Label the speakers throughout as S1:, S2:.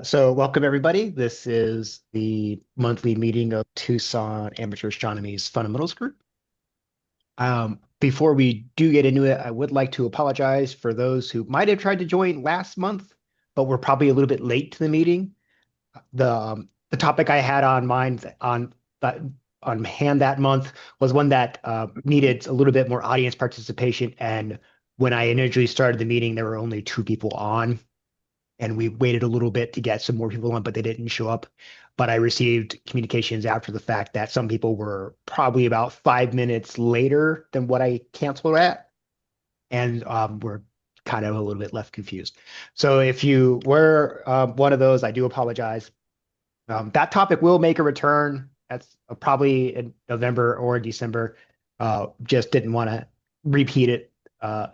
S1: So welcome everybody. This is the monthly meeting of Tucson Amateur Astronomy's Fundamentals Group. Before we do get into it, I would like to apologize for those who might have tried to join last month, but were probably a little bit late to the meeting. The topic I had on mind on hand that month was one that needed a little bit more audience participation. And when I initially started the meeting, there were only two people on. And we waited a little bit to get some more people on, but they didn't show up. But I received communications after the fact that some people were probably about 5 minutes later than what I canceled at, and were kind of a little bit left confused. So if you were one of those, I do apologize. That topic will make a return. That's probably in November or December. Just didn't want to repeat it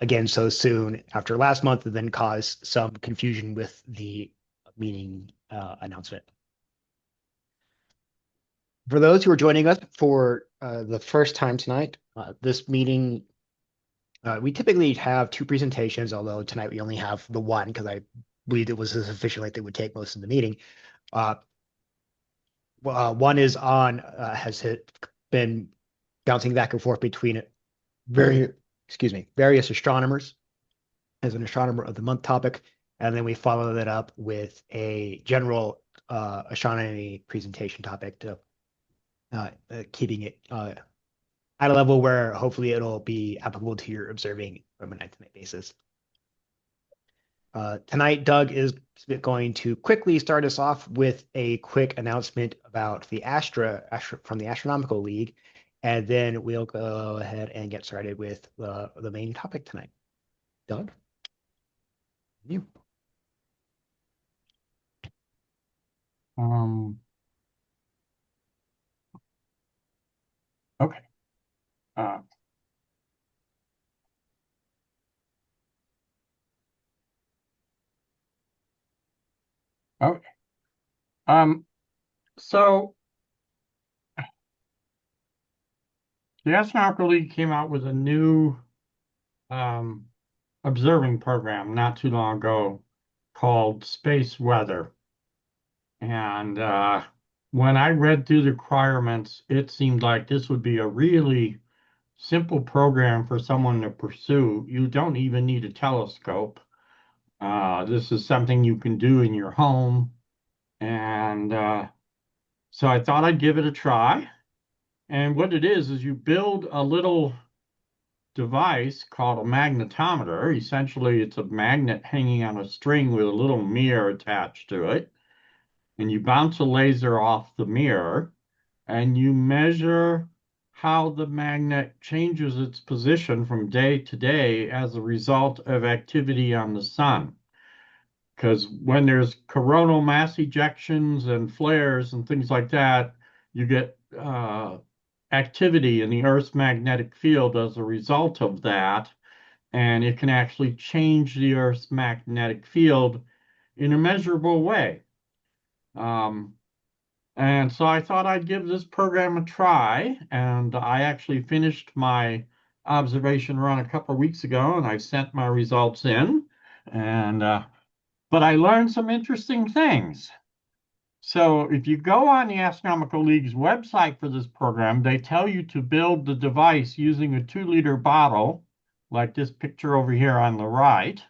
S1: again so soon after last month, and then cause some confusion with the meeting announcement. For those who are joining us for the first time tonight, this meeting, we typically have two presentations, although tonight we only have the one because I believed it was sufficient like they would take most of the meeting. One is on been bouncing back and forth between various astronomers as an astronomer of the month topic, and then we follow that up with a general astronomy presentation topic to keeping it at a level where hopefully it'll be applicable to your observing from a night-to-night basis. Tonight, Doug is going to quickly start us off with a quick announcement about the from the Astronomical League, and then we'll go ahead and get started with the main topic tonight. Doug, you.
S2: Okay. Okay. So the Astronomical League came out with a new um, observing program not too long ago called Space Weather. And when I read through the requirements, it seemed like this would be a really simple program for someone to pursue. You don't even need a telescope. This is something you can do in your home. And so I thought I'd give it a try. And what it is you build a little device called a magnetometer. Essentially, it's a magnet hanging on a string with a little mirror attached to it. And you bounce a laser off the mirror and you measure how the magnet changes its position from day to day as a result of activity on the sun. Because when there's coronal mass ejections and flares and things like that, you get activity in the Earth's magnetic field as a result of that. And it can actually change the Earth's magnetic field in a measurable way. Um, and so I thought I'd give this program a try. And I actually finished my observation run a couple of weeks ago, and I sent my results in. And but I learned some interesting things. So if you go on the Astronomical League's website for this program, they tell you to build the device using a 2-liter bottle, like this picture over here on the right.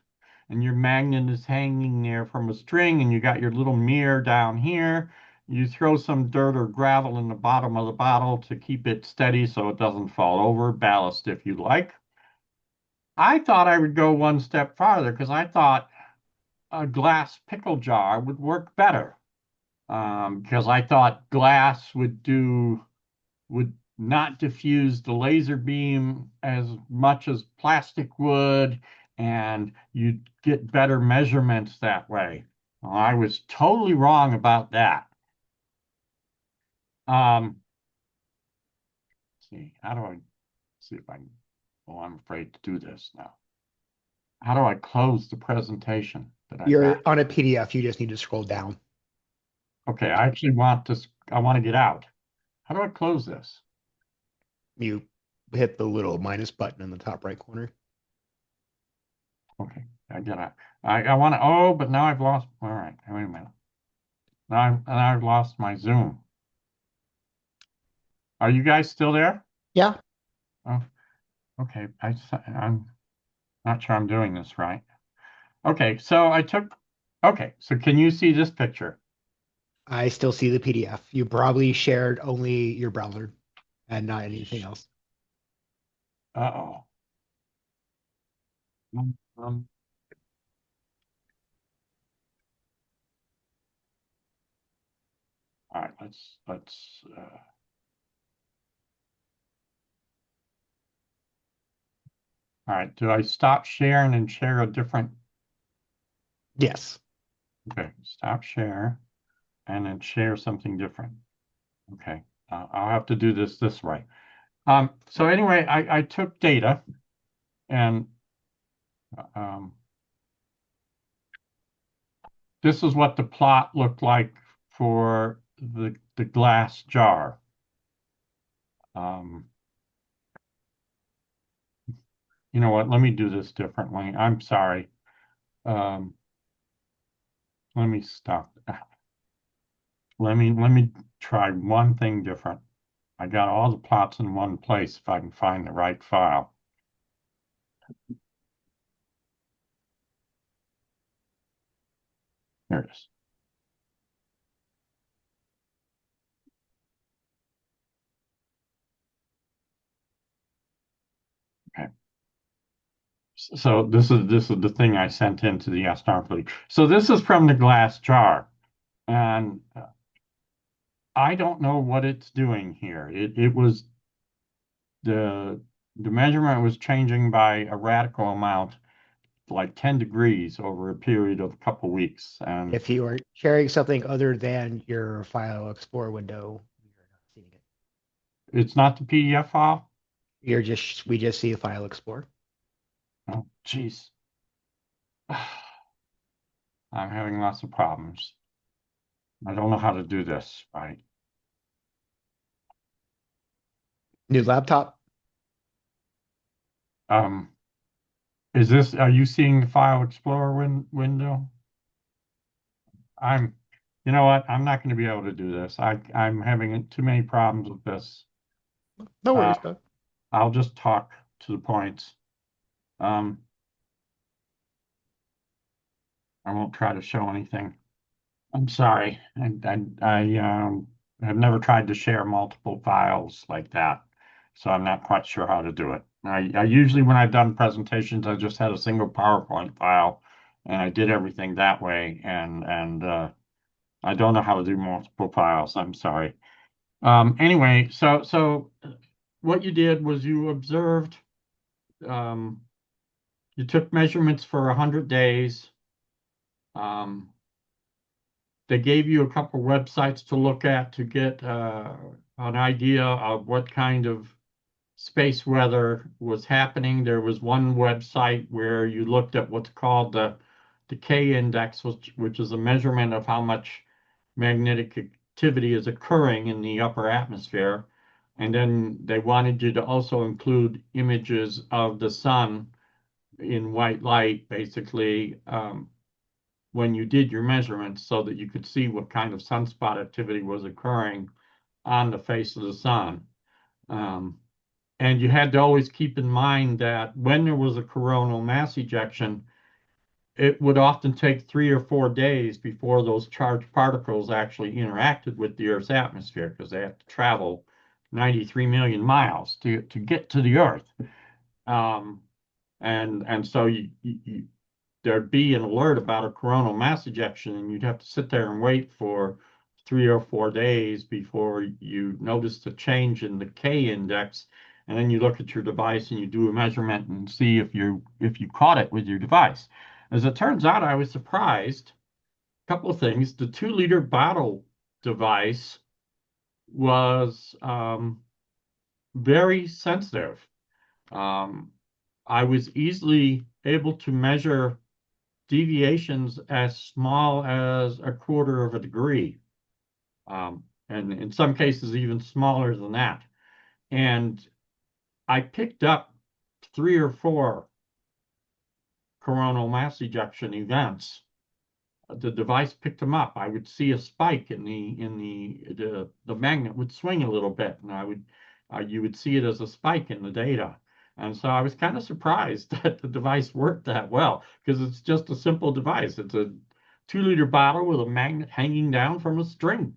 S2: And your magnet is hanging there from a string, and you got your little mirror down here. You throw some dirt or gravel in the bottom of the bottle to keep it steady so it doesn't fall over, ballast if you like. I thought I would go one step farther because I thought a glass pickle jar would work better. Because I thought glass would not diffuse the laser beam as much as plastic would, and you'd get better measurements that way. Well, I was totally wrong about that. See, how do I see if I can? Oh, I'm afraid to do this now. How do I close the presentation that I've
S1: You're
S2: got?
S1: on a PDF. You just need to scroll down.
S2: Okay, I actually want this. I want to get out. How do I close this?
S1: You hit the little minus button in the top right corner.
S2: Okay, I get it. I want to, oh, but now I've lost. All right, wait a minute. I've lost my Zoom. Are you guys still there?
S1: Yeah,
S2: Oh, okay. I'm not sure I'm doing this right. Okay, so okay, so can you see this picture?
S1: I still see the PDF. You probably shared only your browser and not anything else.
S2: Uh-oh. Um, all right, all right, do I stop sharing and share a different,
S1: Yes.
S2: okay, stop share and then share something different. Okay, I'll have to do this way. So anyway, I took data and um, this is what the plot looked like for the glass jar. Um, you know what? Let me do this differently. I'm sorry. Um, let me stop. Let me try one thing different. I got all the plots in one place if I can find the right file. There it is. Okay. So this is the thing I sent into the Astronomical League. So this is from the glass jar, and I don't know what it's doing here. It was the measurement was changing by a radical amount, like 10 degrees over a period of a couple weeks, and
S1: If you are sharing something other than your File Explorer window, you're not seeing it.
S2: it's not the PDF file.
S1: We just see the File Explorer.
S2: Oh, geez. I'm having lots of problems. I don't know how to do this, right?
S1: New laptop.
S2: Um, are you seeing the File Explorer window? I'm, you know what? I'm not going to be able to do this. I'm having too many problems with this.
S1: No
S2: Uh,
S1: worries, bud.
S2: I'll just talk to the points. Um, I won't try to show anything. I'm sorry. I have never tried to share multiple files like that, so I'm not quite sure how to do it. I usually, when I've done presentations, I just had a single PowerPoint file, and I did everything that way. And I don't know how to do multiple files. I'm sorry. Anyway, so what you did was you observed. Um, you took measurements for 100 days. Um, They gave you a couple websites to look at to get an idea of what kind of space weather was happening. There was one website where you looked at what's called the decay index, which is a measurement of how much magnetic activity is occurring in the upper atmosphere. And then they wanted you to also include images of the sun in white light, basically, when you did your measurements so that you could see what kind of sunspot activity was occurring on the face of the sun. Um, and you had to always keep in mind that when there was a coronal mass ejection, it would often take 3 or 4 days before those charged particles actually interacted with the Earth's atmosphere because they have to travel 93 million miles to get to the Earth. Um, and so there'd be an alert about a coronal mass ejection, and you'd have to sit there and wait for 3 or 4 days before you notice a change in the K index. And then you look at your device and you do a measurement and see if you caught it with your device. As it turns out, I was surprised. A couple of things. The 2-liter bottle device was very sensitive. Um, I was easily able to measure deviations as small as a quarter of a degree, and in some cases even smaller than that. And I picked up 3 or 4 coronal mass ejection events the device picked them up, I would see a spike in the magnet would swing a little bit, and you would see it as a spike in the data. And so I was kind of surprised that the device worked that well because it's just a simple device. It's a 2 liter bottle with a magnet hanging down from a string.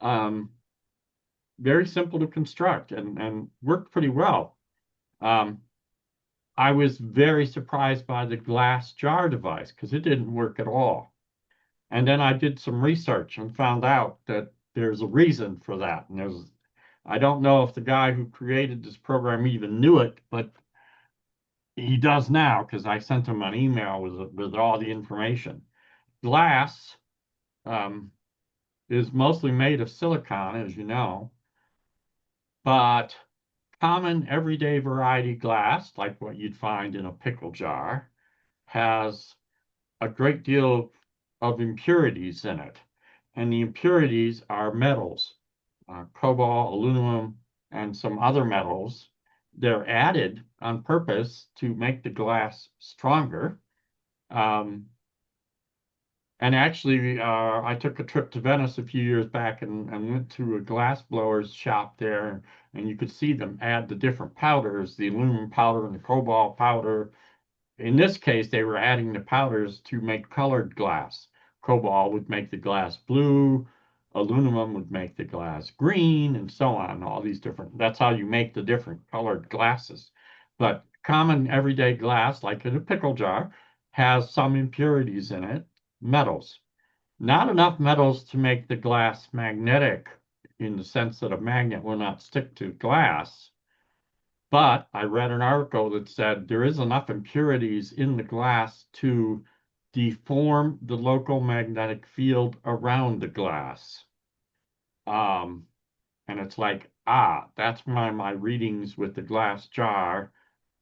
S2: Um, Very simple to construct and worked pretty well. Um, I was very surprised by the glass jar device because it didn't work at all. And then I did some research and found out that there's a reason for that. And I don't know if the guy who created this program even knew it, but he does now because I sent him an email with all the information. Glass um, is mostly made of silicon, as you know, but common everyday variety glass, like what you'd find in a pickle jar, has a great deal of impurities in it. And the impurities are metals, cobalt, aluminum, and some other metals. They're added on purpose to make the glass stronger. Um, and actually, I took a trip to Venice a few years back and went to a glass blower's shop there, and you could see them add the different powders, the aluminum powder and the cobalt powder. In this case, they were adding the powders to make colored glass. Cobalt would make the glass blue, aluminum would make the glass green, and so on. All these different, that's how you make the different colored glasses. But common everyday glass, like in a pickle jar, has some impurities in it, metals. Not enough metals to make the glass magnetic in the sense that a magnet will not stick to glass. But I read an article that said there is enough impurities in the glass to deform the local magnetic field around the glass. Um, and it's like, that's why my readings with the glass jar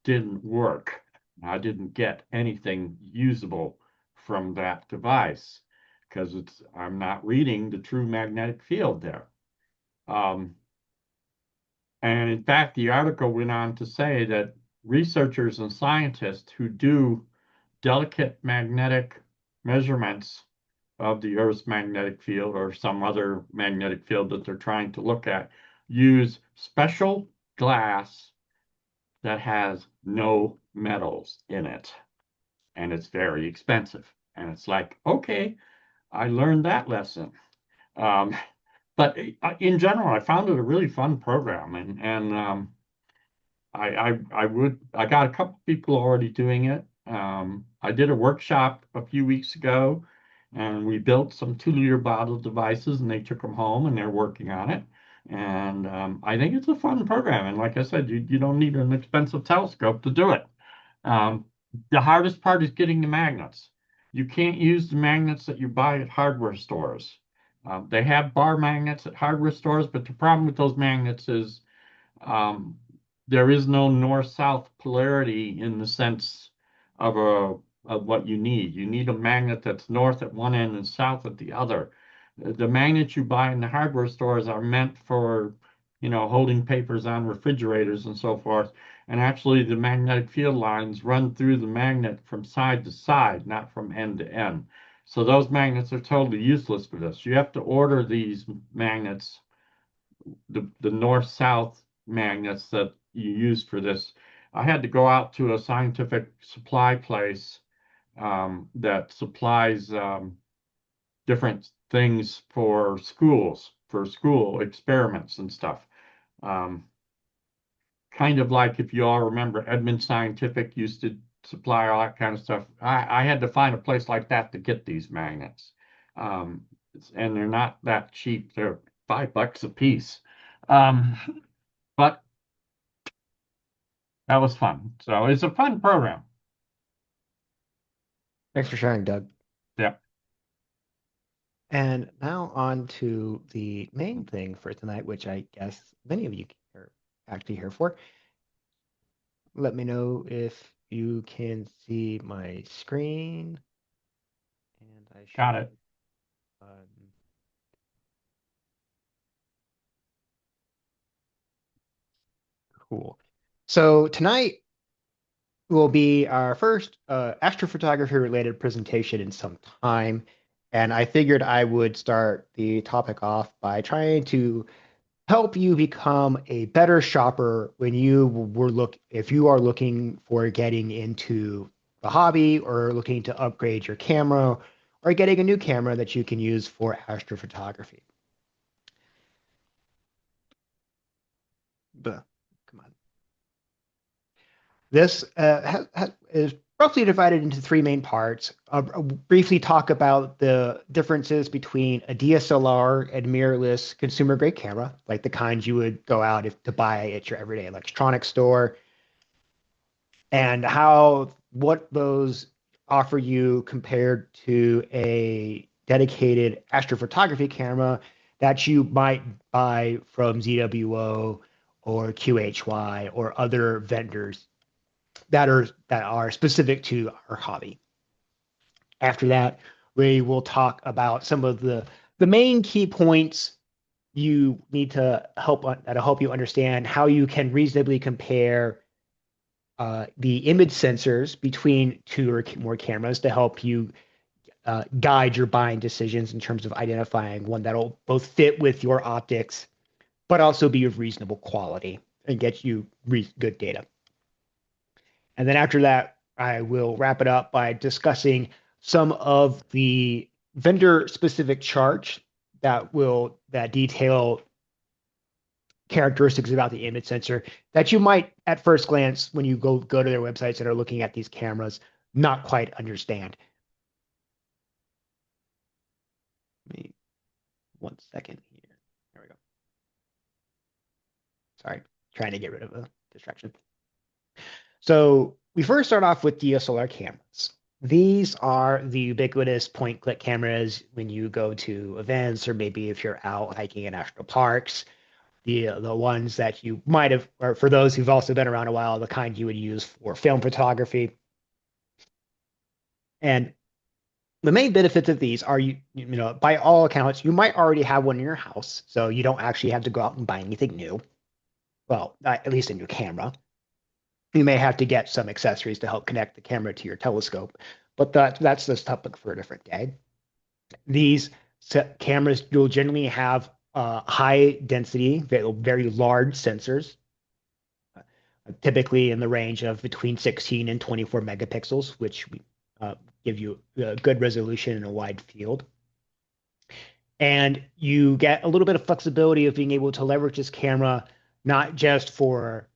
S2: didn't work. I didn't get anything usable from that device because I'm not reading the true magnetic field there. Um, And in fact, the article went on to say that researchers and scientists who do delicate magnetic measurements of the Earth's magnetic field or some other magnetic field that they're trying to look at use special glass that has no metals in it. And it's very expensive. And it's like, okay, I learned that lesson. Um, but in general, I found it a really fun program, and I got a couple people already doing it. I did a workshop a few weeks ago, and we built some 2 liter bottle devices, and they took them home, and they're working on it. And I think it's a fun program. And like I said, you don't need an expensive telescope to do it. Um, the hardest part is getting the magnets. You can't use the magnets that you buy at hardware stores. They have bar magnets at hardware stores, but the problem with those magnets is um, there is no north-south polarity in the sense of what you need. You need a magnet that's north at one end and south at the other. The magnets you buy in the hardware stores are meant for, holding papers on refrigerators and so forth. And actually, the magnetic field lines run through the magnet from side to side, not from end to end. So those magnets are totally useless for this. You have to order these magnets, the north-south magnets that you use for this. I had to go out to a scientific supply place that supplies different things for schools, for school experiments and stuff. Um, Kind of like if you all remember, Edmund Scientific used to supply all that kind of stuff. I had to find a place like that to get these magnets. Um, and they're not that cheap. They're $5 a piece. Um, but that was fun. So it's a fun program.
S1: Thanks for sharing, Doug.
S2: Yeah,
S1: And now on to the main thing for tonight, which I guess many of you are actually here for. Let me know if you can see my screen, and I
S2: got
S1: should.
S2: it.
S1: Um, cool. So tonight will be our first astrophotography related presentation in some time. And I figured I would start the topic off by trying to help you become a better shopper when if you are looking for getting into the hobby or looking to upgrade your camera or getting a new camera that you can use for astrophotography. But come on. This is roughly divided into three main parts. I'll briefly talk about the differences between a DSLR and mirrorless consumer grade camera, like the kind you would go out to buy at your everyday electronics store, and how what those offer you compared to a dedicated astrophotography camera that you might buy from ZWO or QHY or other vendors that are specific to our hobby. After that, we will talk about some of the main key points you need to that'll help you understand how you can reasonably compare the image sensors between two or more cameras to help you guide your buying decisions in terms of identifying one that'll both fit with your optics, but also be of reasonable quality and get you good data. And then after that, I will wrap it up by discussing some of the vendor specific charts that detail characteristics about the image sensor that you might at first glance when you go to their websites and are looking at these cameras not quite understand. Give me 1 second here. There we go. Sorry, trying to get rid of a distraction. So we first start off with DSLR cameras. These are the ubiquitous point click cameras when you go to events or maybe if you're out hiking in national parks. The ones that you might have, or for those who've also been around a while, the kind you would use for film photography. And the main benefits of these are by all accounts, you might already have one in your house, so you don't actually have to go out and buy anything new. Well, at least a new camera. You may have to get some accessories to help connect the camera to your telescope, but that's this topic for a different day. These cameras will generally have high density, very large sensors, typically in the range of between 16 and 24 megapixels, which give you good resolution in a wide field. And you get a little bit of flexibility of being able to leverage this camera not just for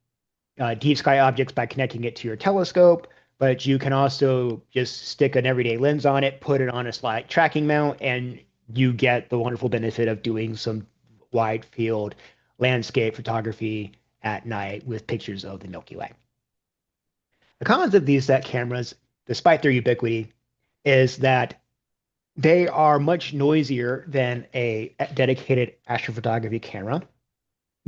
S1: deep sky objects by connecting it to your telescope, but you can also just stick an everyday lens on it, put it on a slide tracking mount, and you get the wonderful benefit of doing some wide field landscape photography at night with pictures of the Milky Way. The cons of these set cameras, despite their ubiquity, is that they are much noisier than a dedicated astrophotography camera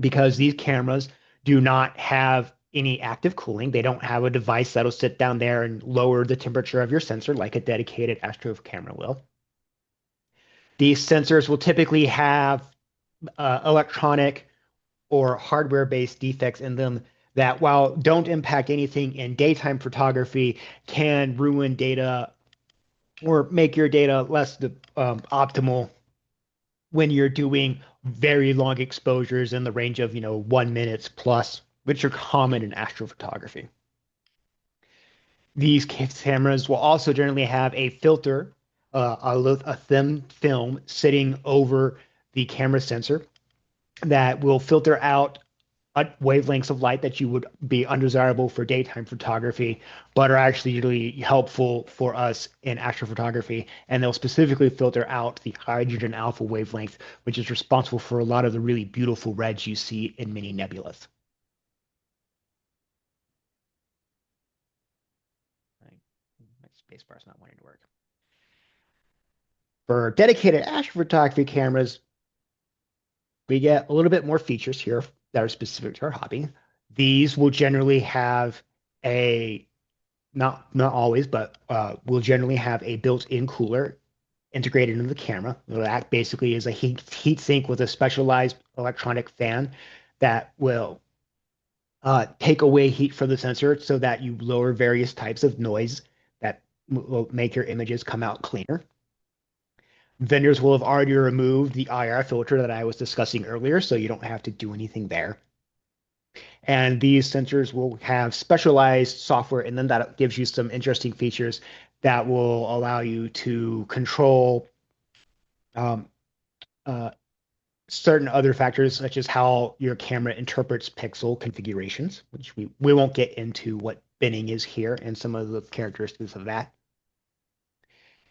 S1: because these cameras do not have any active cooling. They don't have a device that'll sit down there and lower the temperature of your sensor like a dedicated astro camera will. These sensors will typically have electronic or hardware-based defects in them that, while don't impact anything in daytime photography, can ruin data or make your data less optimal when you're doing very long exposures in the range of 1 minute plus, which are common in astrophotography. These cameras will also generally have a filter, a thin film sitting over the camera sensor that will filter out wavelengths of light that you would be undesirable for daytime photography, but are actually really helpful for us in astrophotography. And they'll specifically filter out the hydrogen alpha wavelength, which is responsible for a lot of the really beautiful reds you see in many nebulas. My spacebar is not wanting to work. For dedicated astrophotography cameras, we get a little bit more features here that are specific to our hobby. These will generally have a not always, but will generally have a built-in cooler integrated into the camera. That basically is a heat sink with a specialized electronic fan that will take away heat from the sensor so that you lower various types of noise that will make your images come out cleaner. Vendors will have already removed the IR filter that I was discussing earlier, so you don't have to do anything there. And these sensors will have specialized software, and then that gives you some interesting features that will allow you to control um, uh, certain other factors, such as how your camera interprets pixel configurations, which we won't get into what binning is here and some of the characteristics of that.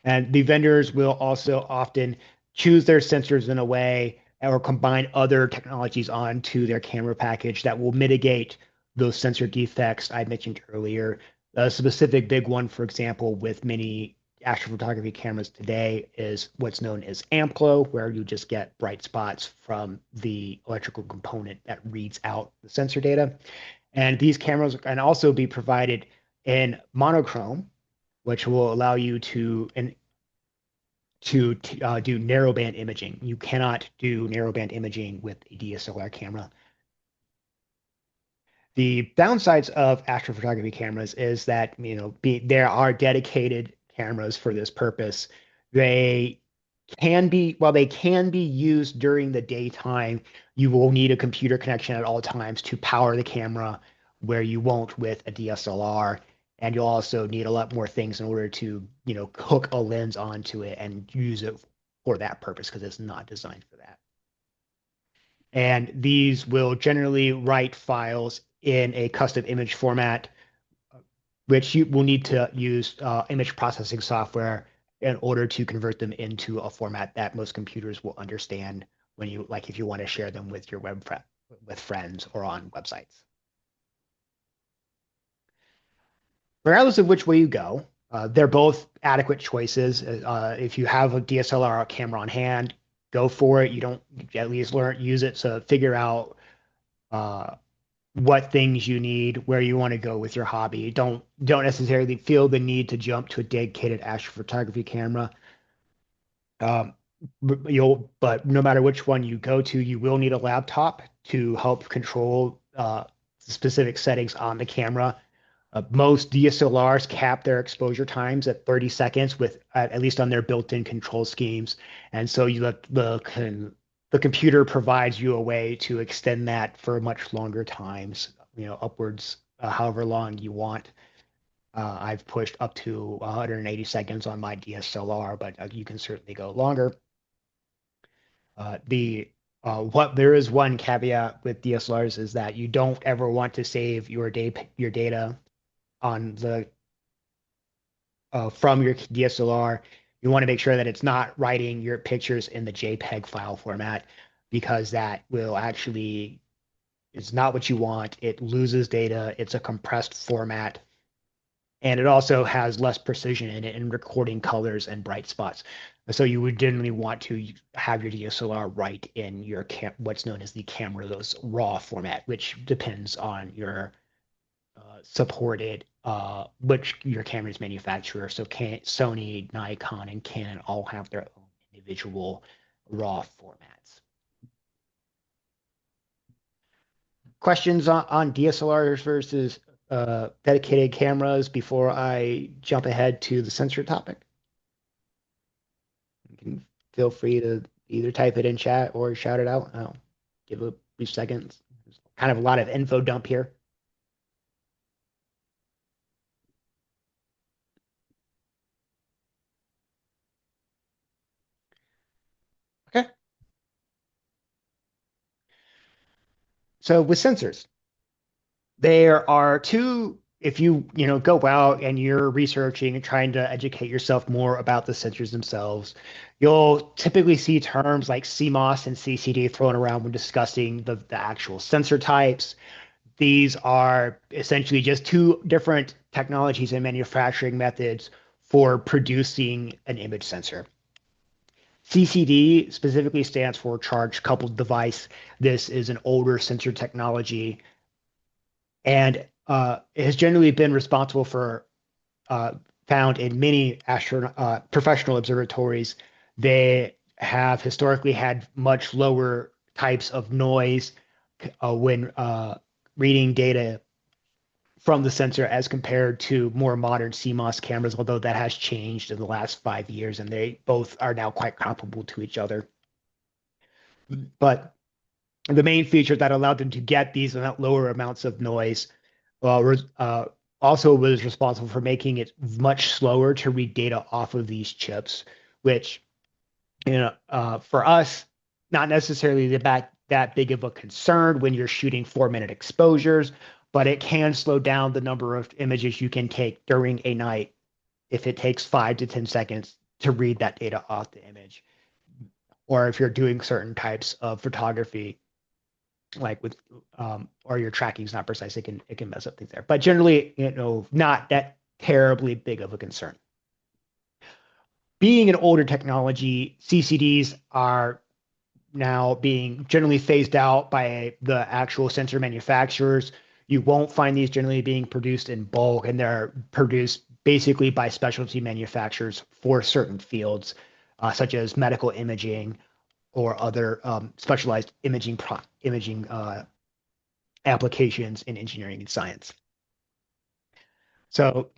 S1: And the vendors will also often choose their sensors in a way or combine other technologies onto their camera package that will mitigate those sensor defects I mentioned earlier. A specific big one, for example, with many astrophotography cameras today is what's known as AMPLO, where you just get bright spots from the electrical component that reads out the sensor data. And these cameras can also be provided in monochrome, which will allow you to do narrowband imaging. You cannot do narrowband imaging with a DSLR camera. The downsides of astrophotography cameras is that, there are dedicated cameras for this purpose. They while they can be used during the daytime, you will need a computer connection at all times to power the camera where you won't with a DSLR. And you'll also need a lot more things in order to, hook a lens onto it and use it for that purpose because it's not designed for that. And these will generally write files in a custom image format, which you will need to use image processing software in order to convert them into a format that most computers will understand when you like if you want to share them with your with friends or on websites. Regardless of which way you go, they're both adequate choices. If you have a DSLR camera on hand, go for it. You don't at least use it to figure out uh, what things you need, where you want to go with your hobby. Don't necessarily feel the need to jump to a dedicated astrophotography camera. Um, but no matter which one you go to, you will need a laptop to help control specific settings on the camera. Most DSLRs cap their exposure times at 30 seconds at least on their built-in control schemes. And so the computer provides you a way to extend that for much longer times, upwards, however long you want. I've pushed up to 180 seconds on my DSLR, but you can certainly go longer. The what There is one caveat with DSLRs is that you don't ever want to save your data on the from your DSLR. You want to make sure that it's not writing your pictures in the JPEG file format because that will actually it's not what you want. It loses data. It's a compressed format, and it also has less precision in it in recording colors and bright spots. So you would generally want to have your DSLR write in your what's known as the camera's raw format, which depends on your supported which your camera's manufacturer. So Sony, Nikon, and Canon all have their own individual raw formats. Questions on DSLRs versus dedicated cameras before I jump ahead to the sensor topic? You can feel free to either type it in chat or shout it out. I'll give a brief second. There's kind of a lot of info dump here. Okay. So with sensors, there are two, if you go out and you're researching and trying to educate yourself more about the sensors themselves, you'll typically see terms like CMOS and CCD thrown around when discussing the actual sensor types. These are essentially just two different technologies and manufacturing methods for producing an image sensor. CCD specifically stands for charge coupled device. This is an older sensor technology and it has generally been responsible for found in many professional observatories. They have historically had much lower types of noise when reading data from the sensor as compared to more modern CMOS cameras, although that has changed in the last 5 years, and they both are now quite comparable to each other. But the main feature that allowed them to get these lower amounts of noise also was responsible for making it much slower to read data off of these chips, which, for us, not necessarily that big of a concern when you're shooting 4-minute exposures, but it can slow down the number of images you can take during a night if it takes 5 to 10 seconds to read that data off the image. Or if you're doing certain types of photography, like with or your tracking is not precise, it can mess up things there. But generally, not that terribly big of a concern. Being an older technology, CCDs are now being generally phased out by the actual sensor manufacturers. You won't find these generally being produced in bulk, and they're produced basically by specialty manufacturers for certain fields, such as medical imaging or other specialized imaging applications in engineering and science. So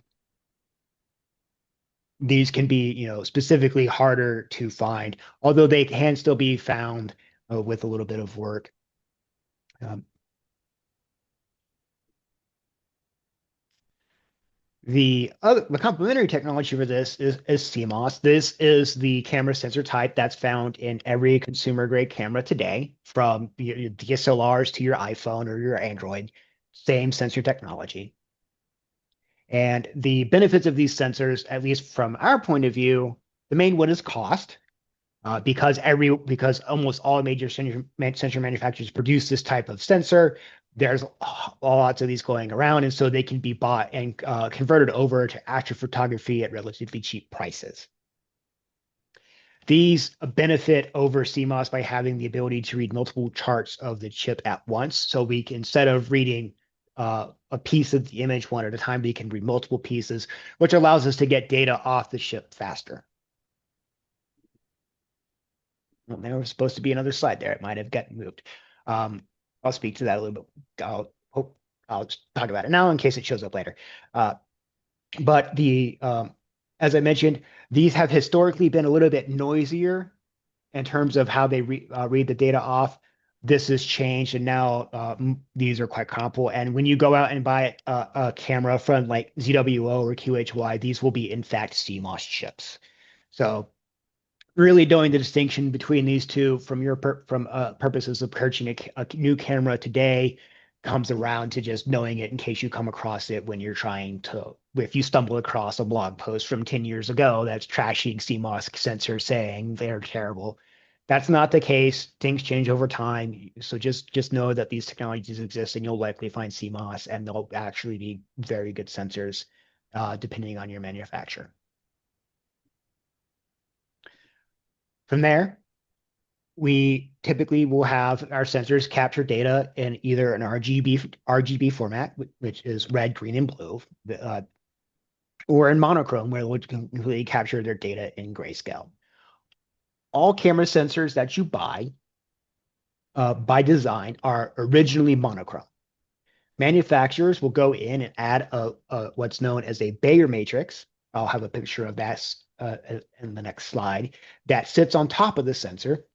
S1: these can be, specifically harder to find, although they can still be found with a little bit of work. Um, the complementary technology for this is CMOS. This is the camera sensor type that's found in every consumer grade camera today, from your DSLRs to your iPhone or your Android. Same sensor technology. And the benefits of these sensors, at least from our point of view, the main one is cost, because almost all major sensor manufacturers produce this type of sensor. There's lots of these going around, and so they can be bought and converted over to astrophotography at relatively cheap prices. These benefit over CMOS by having the ability to read multiple charts of the chip at once. So we can, instead of reading a piece of the image one at a time, we can read multiple pieces, which allows us to get data off the chip faster. Well, there was supposed to be another slide there. It might have gotten moved. I'll speak to that a little bit. I'll just talk about it now in case it shows up later. But as I mentioned, these have historically been a little bit noisier in terms of how they read the data off. This has changed, and now these are quite comparable. And when you go out and buy a camera from like ZWO or QHY, these will be in fact CMOS chips. So really knowing the distinction between these two from purposes of purchasing a new camera today comes around to just knowing it in case you come across it when you're if you stumble across a blog post from 10 years ago that's trashing CMOS sensors saying they're terrible. That's not the case. Things change over time. So just know that these technologies exist, and you'll likely find CMOS, and they'll actually be very good sensors depending on your manufacturer. From there, we typically will have our sensors capture data in either an RGB format, which is red, green, and blue, or in monochrome, where they'll completely capture their data in grayscale. All camera sensors that you buy by design are originally monochrome. Manufacturers will go in and add what's known as a Bayer matrix. I'll have a picture of that in the next slide, that sits on top of the sensor,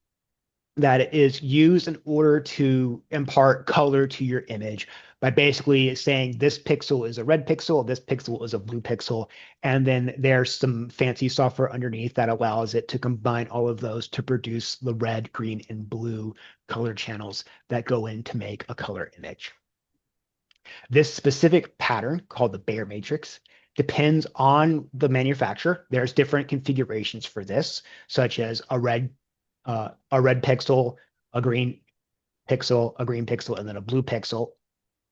S1: that is used in order to impart color to your image by basically saying this pixel is a red pixel, this pixel is a blue pixel, and then there's some fancy software underneath that allows it to combine all of those to produce the red, green, and blue color channels that go in to make a color image. This specific pattern, called the Bayer matrix, depends on the manufacturer. There's different configurations for this, such as a red pixel, a green pixel, and then a blue pixel.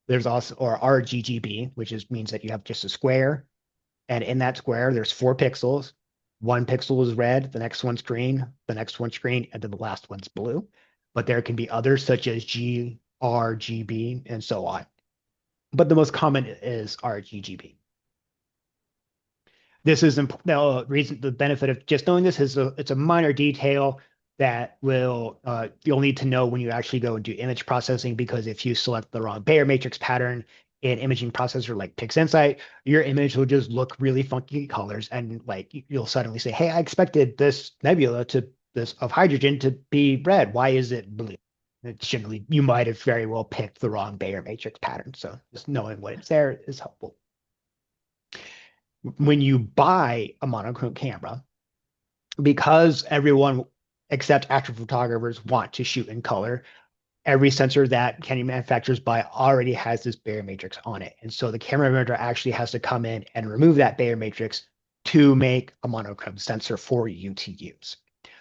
S1: There's also, or RGGB, which means that you have just a square, and in that square, there's 4 pixels. One pixel is red, the next one's green, the next one's green, and then the last one's blue. But there can be others such as G, R, GB, and so on. But the most common is RGGB. This is the benefit of just knowing this is it's a minor detail that you'll need to know when you actually go and do image processing, because if you select the wrong Bayer matrix pattern, an imaging processor like PixInsight, your image will just look really funky colors, and like you'll suddenly say, "Hey, I expected this nebula to this of hydrogen to be red. Why is it blue?" It's generally you might have very well picked the wrong Bayer matrix pattern. So just knowing what it's there is helpful. When you buy a monochrome camera, because everyone except astrophotographers want to shoot in color, every sensor that Canon manufacturers buy already has this Bayer matrix on it. And so the camera vendor actually has to come in and remove that Bayer matrix to make a monochrome sensor for you to use.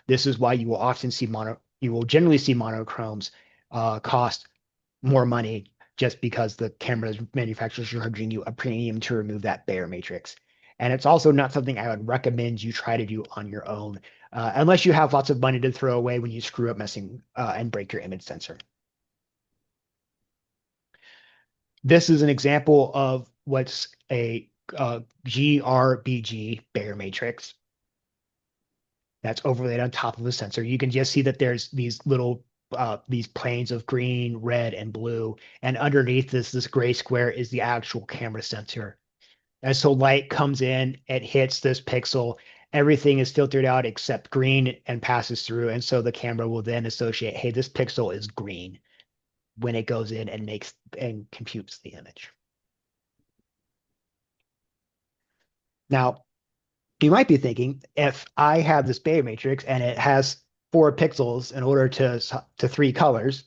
S1: This is why you will generally see monochromes cost more money just because the camera manufacturers are charging you a premium to remove that Bayer matrix. And it's also not something I would recommend you try to do on your own, unless you have lots of money to throw away when you screw up messing and break your image sensor. This is an example of what's a GRBG Bayer matrix that's overlaid on top of the sensor. You can just see that there's these little these planes of green, red, and blue, and underneath this gray square is the actual camera sensor. And so light comes in, it hits this pixel, everything is filtered out except green and passes through, and so the camera will then associate, hey, this pixel is green when it goes in and makes and computes the image. Now, you might be thinking, if I have this Bayer matrix and it has 4 pixels in order to 3 colors,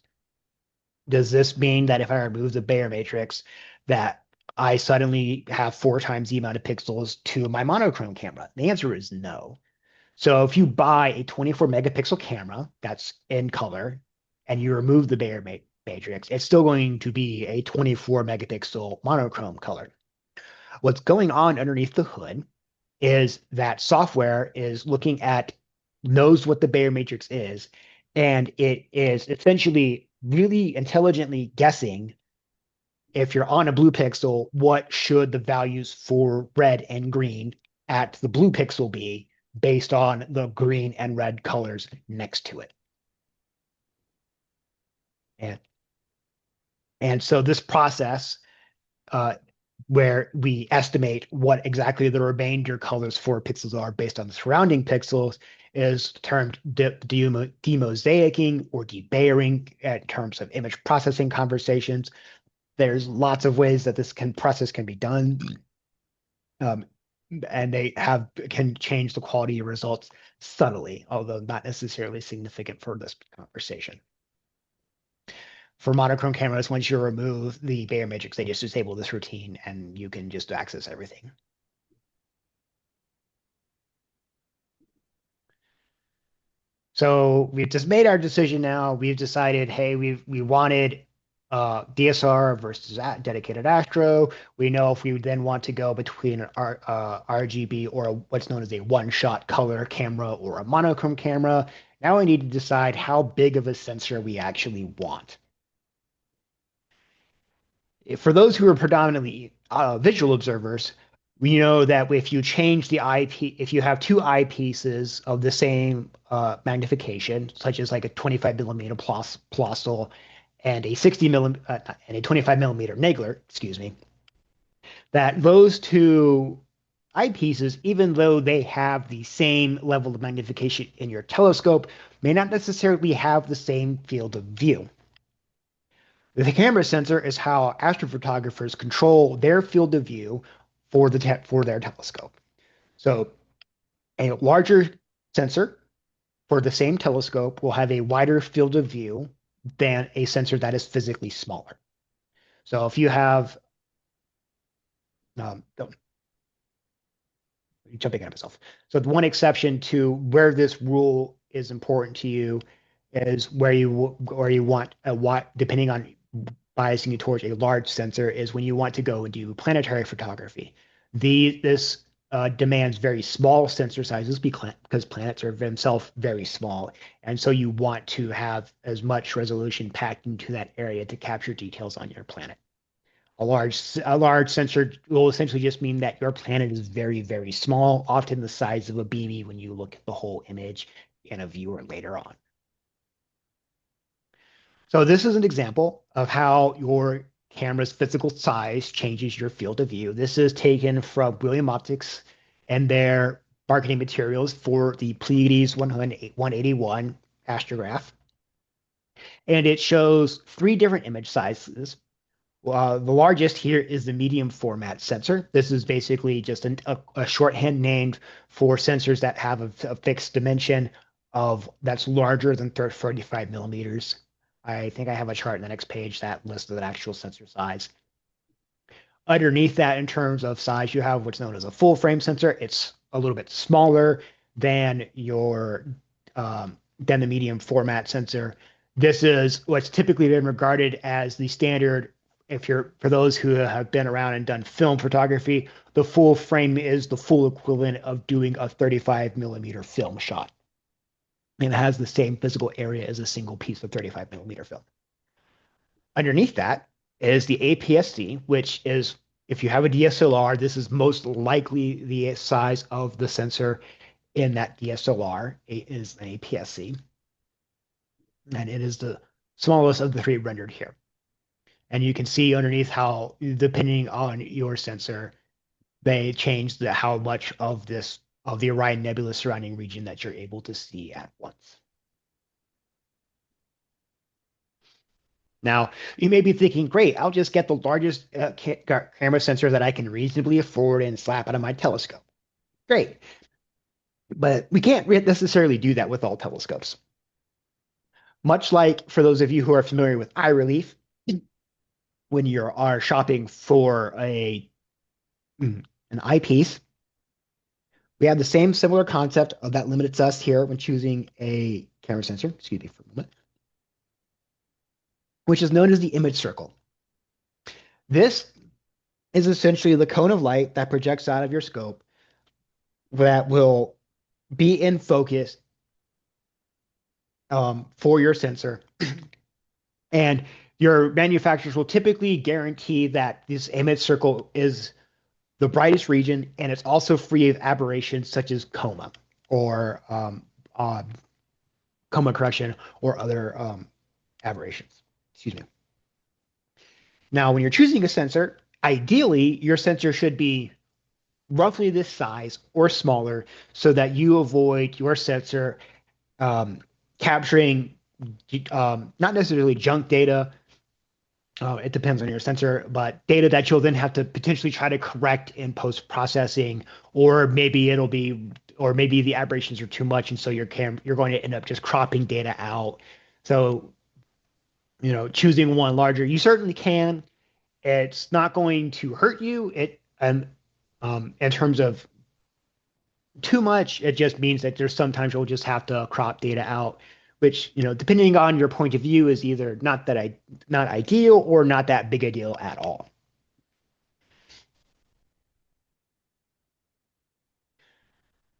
S1: does this mean that if I remove the Bayer matrix, that I suddenly have 4 times the amount of pixels to my monochrome camera? The answer is no. So if you buy a 24 megapixel camera that's in color and you remove the Bayer matrix, it's still going to be a 24 megapixel monochrome color. What's going on underneath the hood is that software is looking at, knows what the Bayer matrix is, and it is essentially really intelligently guessing, if you're on a blue pixel, what should the values for red and green at the blue pixel be based on the green and red colors next to it. And, and so this process, uh, where we estimate what exactly the remainder colors for pixels are based on the surrounding pixels, is termed demosaicing or debayering in terms of image processing conversations. There's lots of ways that this process can be done, um, and they can change the quality of results subtly, although not necessarily significant for this conversation. For monochrome cameras, once you remove the Bayer matrix, they just disable this routine and you can just access everything. So we've just made our decision now. We've decided, hey, we wanted DSR versus dedicated Astro. We know if we then want to go between our RGB or what's known as a one-shot color camera or a monochrome camera. Now we need to decide how big of a sensor we actually want. For those who are predominantly visual observers, we know that if you change the eyepiece, if you have 2 eyepieces of the same magnification, such as like a 25 millimeter Plössl and a 60 millimeter and a 25 millimeter Nagler, excuse me, that those 2 eyepieces, even though they have the same level of magnification in your telescope, may not necessarily have the same field of view. The camera sensor is how astrophotographers control their field of view for their telescope. So a larger sensor for the same telescope will have a wider field of view than a sensor that is physically smaller. So if you have, jumping at myself. So the one exception to where this rule is important to you is where you want a wide, depending on biasing you towards a large sensor, is when you want to go and do planetary photography. This demands very small sensor sizes because planets are themselves very small, and so you want to have as much resolution packed into that area to capture details on your planet. A large sensor will essentially just mean that your planet is very, very small, often the size of a BB when you look at the whole image in a viewer later on. So this is an example of how your camera's physical size changes your field of view. This is taken from William Optics and their marketing materials for the Pleiades 181 astrograph. And it shows three different image sizes. The largest here is the medium format sensor. This is basically just a shorthand named for sensors that have a fixed dimension of that's larger than 35 millimeters. I think I have a chart in the next page that lists the actual sensor size. Underneath that, in terms of size, you have what's known as a full frame sensor. It's a little bit smaller than your than the medium format sensor. This is what's typically been regarded as the standard. If you're for those who have been around and done film photography, the full frame is the full equivalent of doing a 35 millimeter film shot. And it has the same physical area as a single piece of 35 millimeter film. Underneath that is the APS-C, which is, if you have a DSLR, this is most likely the size of the sensor in that DSLR. It is an APS-C. And it is the smallest of the three rendered here. And you can see underneath how, depending on your sensor, they change how much of the Orion Nebula surrounding region that you're able to see at once. Now, you may be thinking, great, I'll just get the largest camera sensor that I can reasonably afford and slap it on my telescope. Great. But we can't necessarily do that with all telescopes. Much like for those of you who are familiar with eye relief, when you are shopping for an eyepiece, we have the same similar concept of that limits us here when choosing a camera sensor. Excuse me for a moment. Which is known as the image circle. This is essentially the cone of light that projects out of your scope that will be in focus for your sensor. And your manufacturers will typically guarantee that this image circle is the brightest region, and it's also free of aberrations such as coma or coma correction or other aberrations. Excuse me. Now, when you're choosing a sensor, ideally, your sensor should be roughly this size or smaller so that you avoid your sensor capturing not necessarily junk data. It depends on your sensor, but data that you'll then have to potentially try to correct in post-processing, or maybe the aberrations are too much, and so you're going to end up just cropping data out. So, choosing one larger, you certainly can. It's not going to hurt you. In terms of too much, it just means that there's sometimes you'll just have to crop data out, which, depending on your point of view, is either not ideal or not that big a deal at all.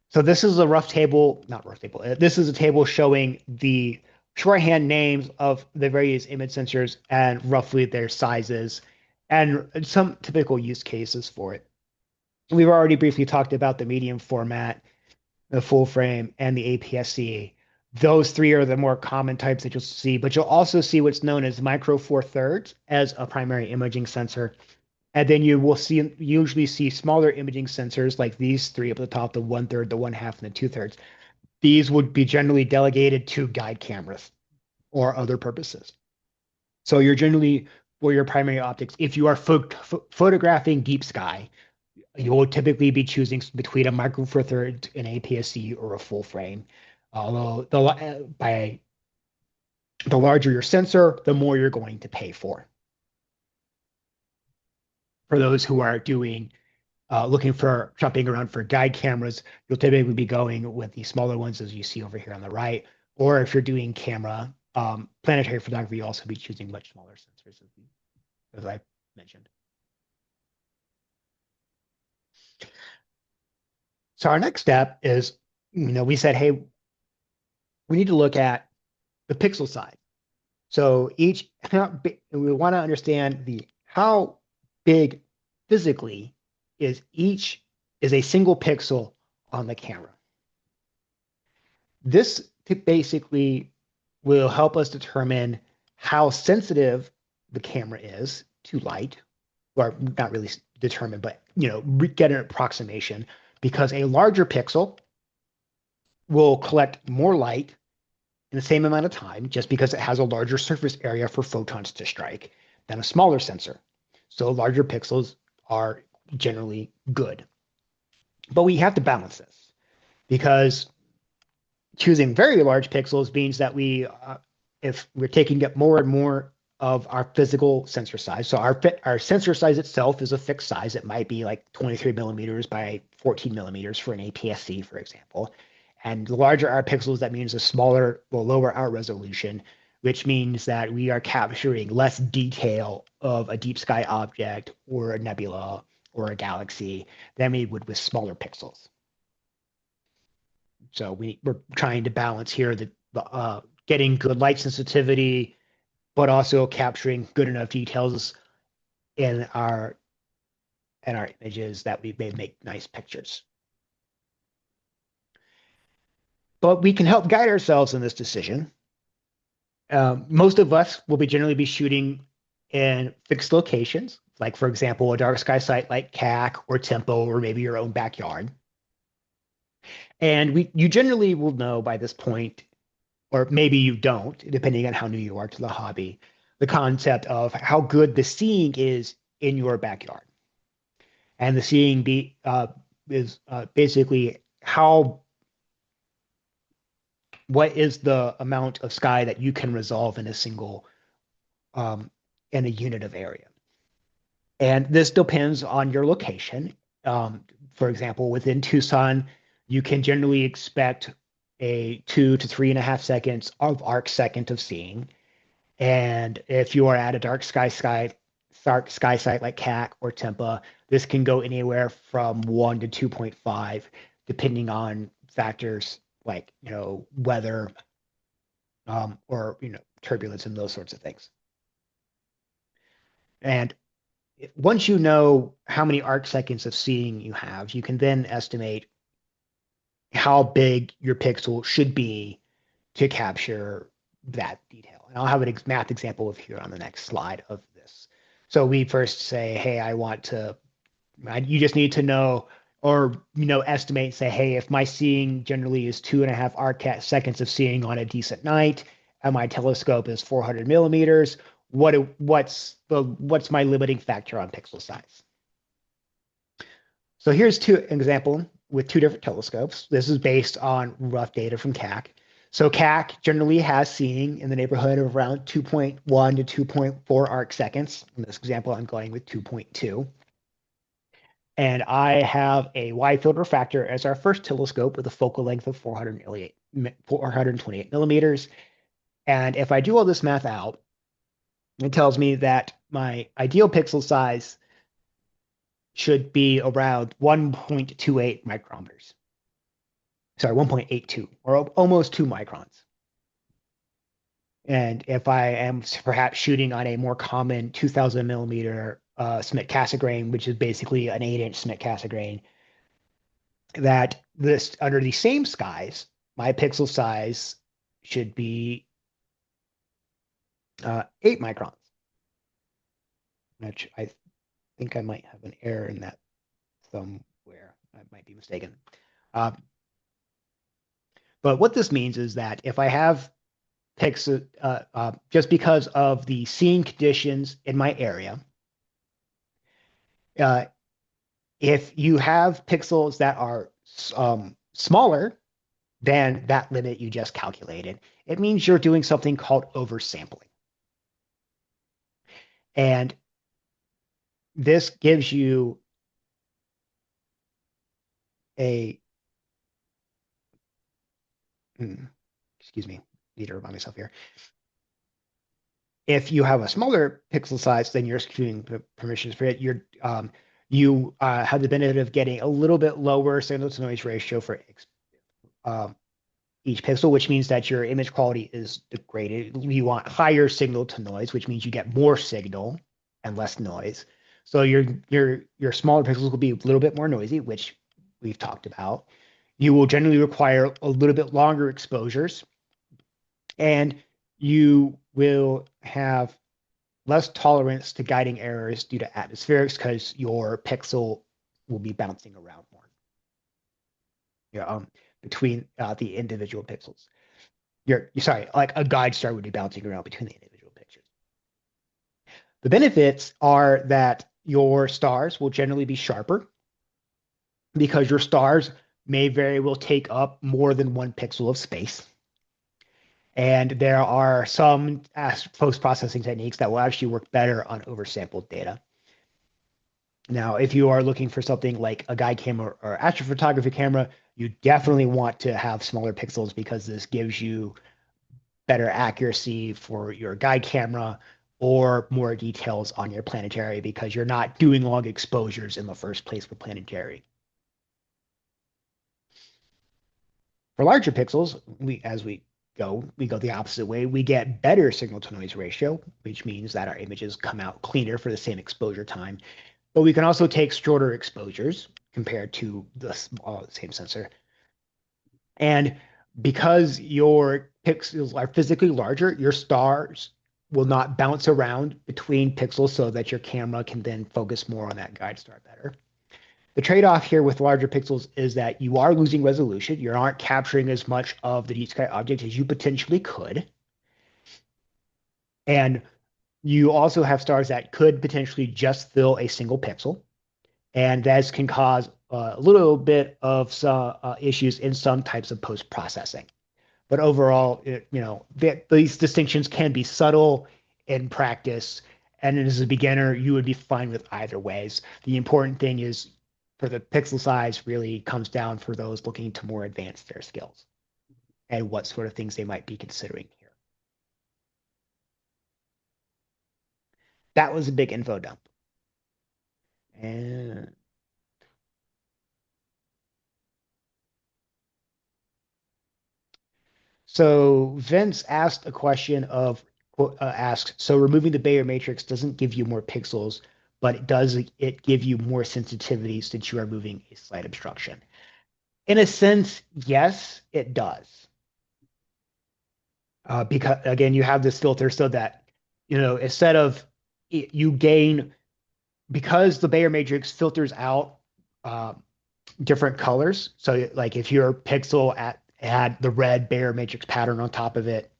S1: So this is a rough table, not rough table. This is a table showing the shorthand names of the various image sensors and roughly their sizes and some typical use cases for it. We've already briefly talked about the medium format, the full frame, and the APS-C. Those three are the more common types that you'll see, but you'll also see what's known as micro four thirds as a primary imaging sensor. And then you will usually see smaller imaging sensors like these three up at the top, the 1/3, the 1/2, and the 2/3. These would be generally delegated to guide cameras or other purposes. So you're generally, for your primary optics, if you are photographing deep sky, you will typically be choosing between a micro four thirds, an APS-C, or a full frame. Although by the larger your sensor, the more you're going to pay for. For those who are looking for shopping around for guide cameras, you'll typically be going with the smaller ones as you see over here on the right. Or if you're doing planetary photography, you'll also be choosing much smaller sensors, as I mentioned. So our next step is, we said, hey, we need to look at the pixel size. So we want to understand how big physically is a single pixel on the camera. This basically will help us determine how sensitive the camera is to light, or not really determine, but get an approximation, because a larger pixel will collect more light in the same amount of time just because it has a larger surface area for photons to strike than a smaller sensor. So larger pixels are generally good. But we have to balance this because choosing very large pixels means that if we're taking up more and more of our physical sensor size, so our sensor size itself is a fixed size. It might be like 23 millimeters by 14 millimeters for an APS-C, for example. And the larger our pixels, that means the lower our resolution, which means that we are capturing less detail of a deep sky object or a nebula or a galaxy than we would with smaller pixels. So we're trying to balance here the getting good light sensitivity, but also capturing good enough details in our images that we may make nice pictures. But we can help guide ourselves in this decision. Most of us will generally be shooting in fixed locations, like, for example, a dark sky site like CAC or Tempo, or maybe your own backyard. And you generally will know by this point, or maybe you don't, depending on how new you are to the hobby, the concept of how good the seeing is in your backyard. And the seeing is basically what is the amount of sky that you can resolve in a unit of area. And this depends on your location. For example, within Tucson, you can generally expect a 2 to 3.5 seconds of arc second of seeing. And if you are at a dark sky site like CAC or Tempa, this can go anywhere from 1 to 2.5, depending on factors like weather, or turbulence and those sorts of things. And once you know how many arc seconds of seeing you have, you can then estimate how big your pixel should be to capture that detail. And I'll have a math example of here on the next slide of this. So we first say, hey, you just need to know, or estimate, say, hey, if my seeing generally is 2.5 arc seconds of seeing on a decent night, and my telescope is 400 millimeters, what's my limiting factor on pixel size? So here's an example with two different telescopes. This is based on rough data from CAC. So CAC generally has seeing in the neighborhood of around 2.1 to 2.4 arc seconds. In this example, I'm going with 2.2. And I have a wide field refractor as our first telescope with a focal length of 428 millimeters. And if I do all this math out, it tells me that my ideal pixel size should be around 1.28 micrometers. Sorry, 1.82, or almost 2 microns. And if I am perhaps shooting on a more common 2000 millimeter Schmidt Cassegrain, which is basically an 8-inch Schmidt Cassegrain, that this under the same skies, my pixel size should be 8 microns, which I think I might have an error in that somewhere. I might be mistaken. But what this means is that if I have pixel, just because of the seeing conditions in my area, if you have pixels that are smaller than that limit you just calculated, it means you're doing something called oversampling. And this gives you excuse me, need to remind myself here. If you have a smaller pixel size than your screen permissions for it, you have the benefit of getting a little bit lower signal to noise ratio for each pixel, which means that your image quality is degraded. You want higher signal to noise, which means you get more signal and less noise. So your smaller pixels will be a little bit more noisy, which we've talked about. You will generally require a little bit longer exposures, and you will have less tolerance to guiding errors due to atmospherics because your pixel will be bouncing around more. Yeah, between the individual pixels. You're sorry, like a guide star would be bouncing around between the individual pictures. The benefits are that your stars will generally be sharper because your stars may very well take up more than one pixel of space. And there are some post-processing techniques that will actually work better on oversampled data. Now, if you are looking for something like a guide camera or astrophotography camera, you definitely want to have smaller pixels because this gives you better accuracy for your guide camera or more details on your planetary because you're not doing long exposures in the first place for planetary. For larger pixels, as we go the opposite way. We get better signal to noise ratio, which means that our images come out cleaner for the same exposure time. But we can also take shorter exposures compared to the same sensor. And because your pixels are physically larger, your stars will not bounce around between pixels so that your camera can then focus more on that guide star better. The trade-off here with larger pixels is that you are losing resolution. You aren't capturing as much of the deep sky object as you potentially could. And you also have stars that could potentially just fill a single pixel. And that can cause a little bit of some issues in some types of post-processing. But overall, these distinctions can be subtle in practice. And as a beginner, you would be fine with either ways. The important thing is for the pixel size really comes down for those looking to more advance their skills and what sort of things they might be considering here. That was a big info dump. And so Vince asked a question of asks, so removing the Bayer matrix doesn't give you more pixels, but does it give you more sensitivity since you are moving a slight obstruction? In a sense, yes, it does. Because again, you have this filter so that, instead of you gain, because the Bayer matrix filters out uh, different colors. So like if your pixel had the red Bayer matrix pattern on top of it,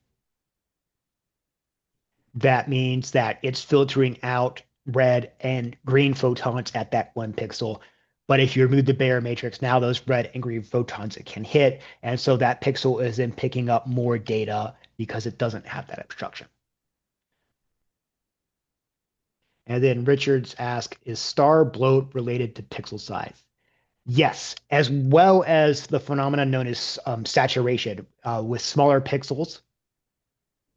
S1: that means that it's filtering out red and green photons at that one pixel. But if you remove the Bayer matrix, now those red and green photons it can hit. And so that pixel is then picking up more data because it doesn't have that obstruction. And then Richards asks, is star bloat related to pixel size? Yes, as well as the phenomenon known as saturation. With smaller pixels,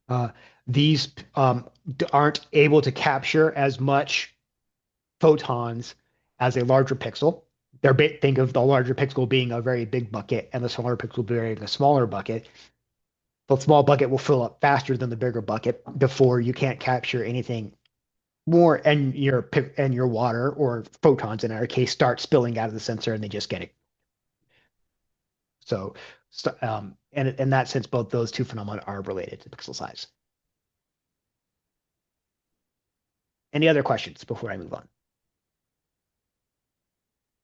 S1: uh, these aren't able to capture as much photons as a larger pixel. Think of the larger pixel being a very big bucket and the smaller pixel being a smaller bucket. The small bucket will fill up faster than the bigger bucket before you can't capture anything more, and your water or photons in our case start spilling out of the sensor and they just get it. So, and in that sense, both those two phenomena are related to pixel size. Any other questions before I move on?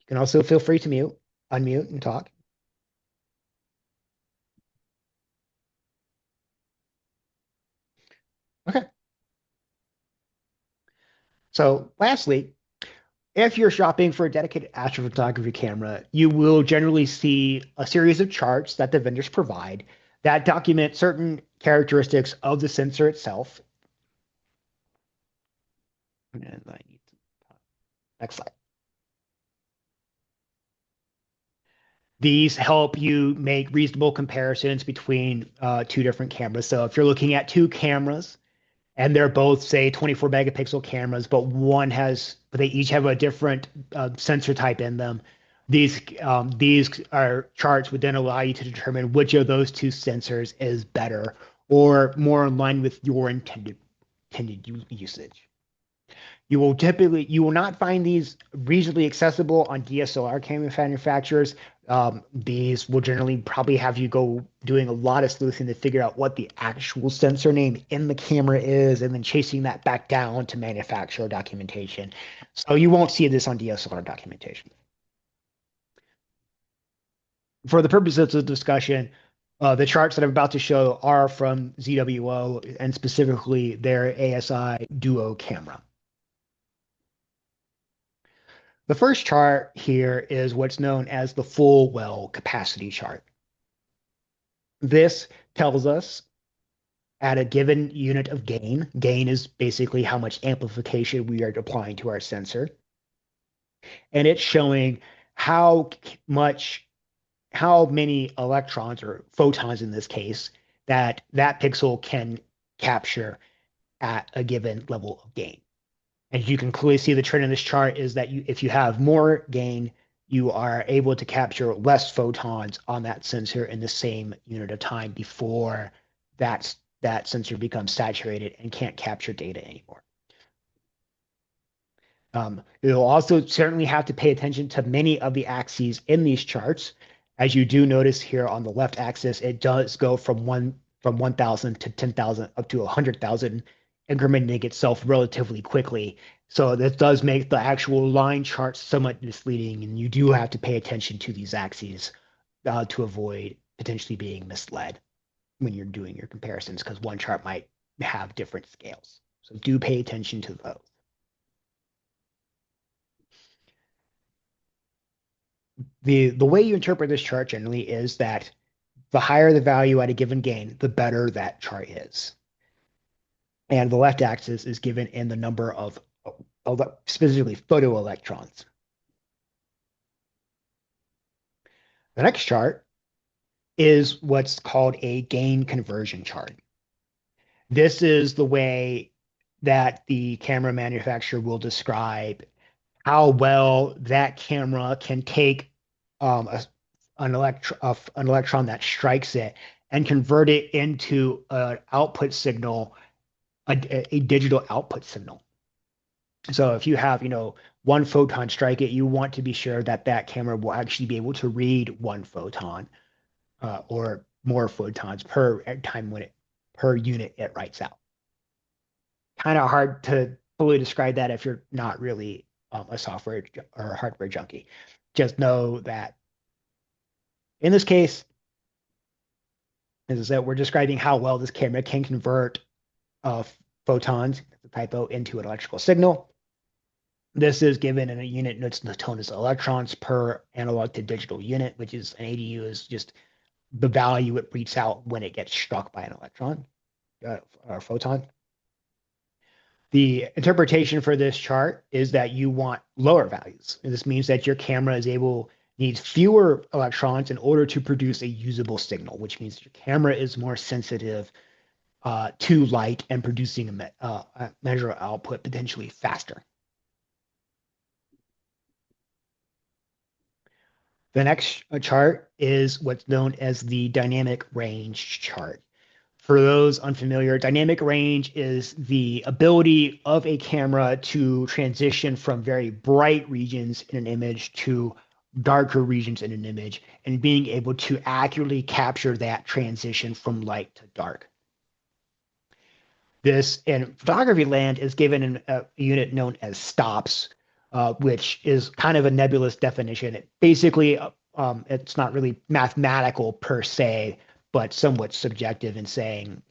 S1: You can also feel free to unmute and talk. Okay. So lastly, if you're shopping for a dedicated astrophotography camera, you will generally see a series of charts that the vendors provide that document certain characteristics of the sensor itself. And I need to, next slide. These help you make reasonable comparisons between two different cameras. So if you're looking at two cameras and they're both, say, 24 megapixel cameras, but they each have a different sensor type in them. These are charts would then allow you to determine which of those two sensors is better or more in line with your intended usage. You will not find these reasonably accessible on DSLR camera manufacturers. These will generally probably have you go doing a lot of sleuthing to figure out what the actual sensor name in the camera is, and then chasing that back down to manufacturer documentation. So you won't see this on DSLR documentation. For the purposes of the discussion, the charts that I'm about to show are from ZWO and specifically their ASI Duo camera. The first chart here is what's known as the full well capacity chart. This tells us at a given unit of gain, gain is basically how much amplification we are applying to our sensor, and it's showing how much, how many electrons or photons in this case that pixel can capture at a given level of gain. And you can clearly see the trend in this chart is that if you have more gain, you are able to capture less photons on that sensor in the same unit of time before that sensor becomes saturated and can't capture data anymore. You'll also certainly have to pay attention to many of the axes in these charts. As you do notice here on the left axis, it does go from 1,000 to 10,000 up to 100,000, incrementing itself relatively quickly. So this does make the actual line charts somewhat misleading, and you do have to pay attention to these axes to avoid potentially being misled when you're doing your comparisons, because one chart might have different scales. So do pay attention to those. The way you interpret this chart generally is that the higher the value at a given gain, the better that chart is. And the left axis is given in the number of specifically photoelectrons. The next chart is what's called a gain conversion chart. This is the way that the camera manufacturer will describe how well that camera can take an electron that strikes it and convert it into an output signal, a digital output signal. So if you have, one photon strike it, you want to be sure that that camera will actually be able to read one photon or more photons per time when per unit it writes out. Kind of hard to fully describe that if you're not really a software or hardware junkie. Just know that in this case, as I said, we're describing how well this camera can convert photons, the typo, into an electrical signal. This is given in a unit known as electrons per analog to digital unit, which is an ADU is just the value it reads out when it gets struck by an electron or photon. The interpretation for this chart is that you want lower values. And this means that your camera needs fewer electrons in order to produce a usable signal, which means your camera is more sensitive to light and producing a measure of output potentially faster. The next chart is what's known as the dynamic range chart. For those unfamiliar, dynamic range is the ability of a camera to transition from very bright regions in an image to darker regions in an image and being able to accurately capture that transition from light to dark. This in photography land is given in a unit known as stops, which is kind of a nebulous definition. Basically, it's not really mathematical per se, but somewhat subjective in saying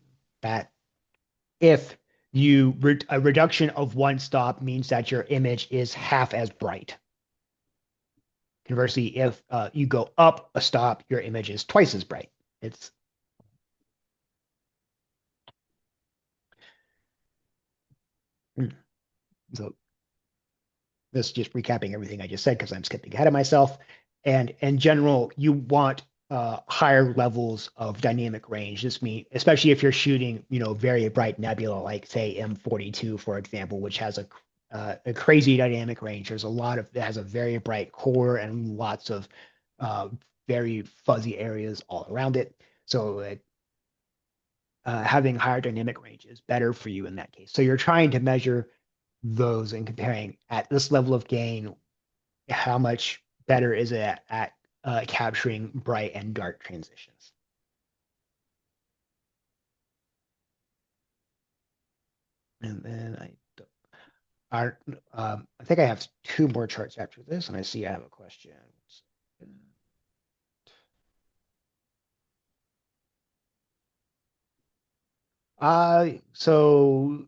S1: that if a reduction of one stop means that your image is half as bright. Conversely, if you go up a stop, your image is twice as bright. It's so this is just recapping everything I just said because I'm skipping ahead of myself. And in general, you want higher levels of dynamic range. This means, especially if you're shooting, very bright nebula, like say M42, for example, which has a crazy dynamic range. There's it has a very bright core and lots of very fuzzy areas all around it. So having higher dynamic range is better for you in that case. So you're trying to measure those and comparing at this level of gain, how much better is it at capturing bright and dark transitions. And then I, I think I have two more charts after this, and I see I have a question. So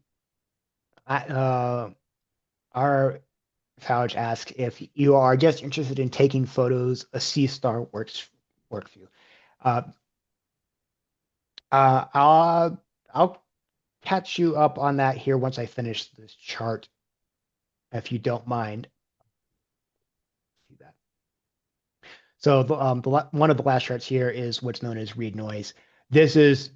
S1: our Fouch asks if you are just interested in taking photos, a C star work for you. Uh, I'll catch you up on that here once I finish this chart, if you don't mind. See that. So one of the last charts here is what's known as read noise. This is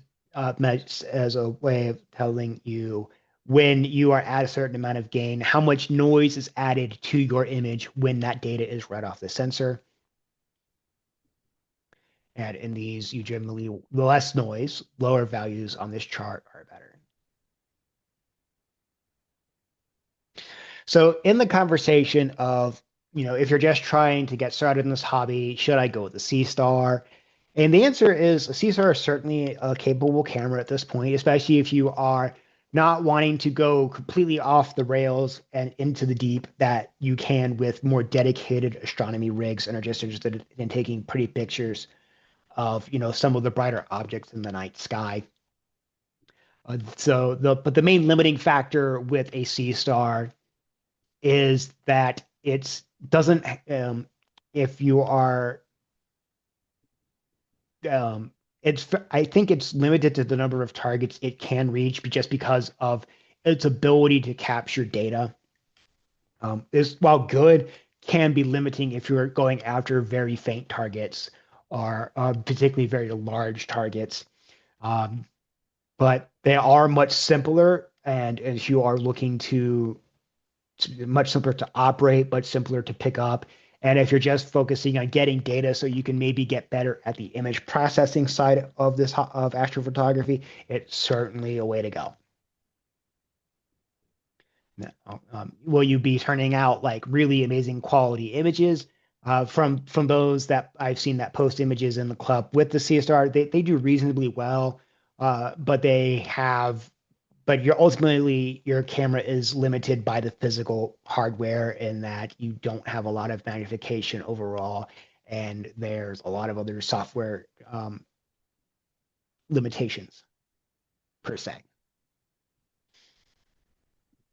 S1: meant as a way of telling you when you are at a certain amount of gain, how much noise is added to your image when that data is read off the sensor. And in these, you generally less noise, lower values on this chart are better. So in the conversation of, if you're just trying to get started in this hobby, should I go with the C Star? And the answer is a C Star is certainly a capable camera at this point, especially if you are not wanting to go completely off the rails and into the deep that you can with more dedicated astronomy rigs and are just interested in taking pretty pictures of, some of the brighter objects in the night sky. But the main limiting factor with a C Star is that it's doesn't if you are it's I think it's limited to the number of targets it can reach just because of its ability to capture data. Is while good can be limiting if you're going after very faint targets or particularly very large targets. Um, but they are much simpler, and as you are looking to much simpler to operate, much simpler to pick up. And if you're just focusing on getting data so you can maybe get better at the image processing side of of astrophotography, it's certainly a way to go. Now, will you be turning out like really amazing quality images? From those that I've seen that post images in the club with the CSR, they do reasonably well, but they have but you're ultimately your camera is limited by the physical hardware in that you don't have a lot of magnification overall, and there's a lot of other software limitations per se.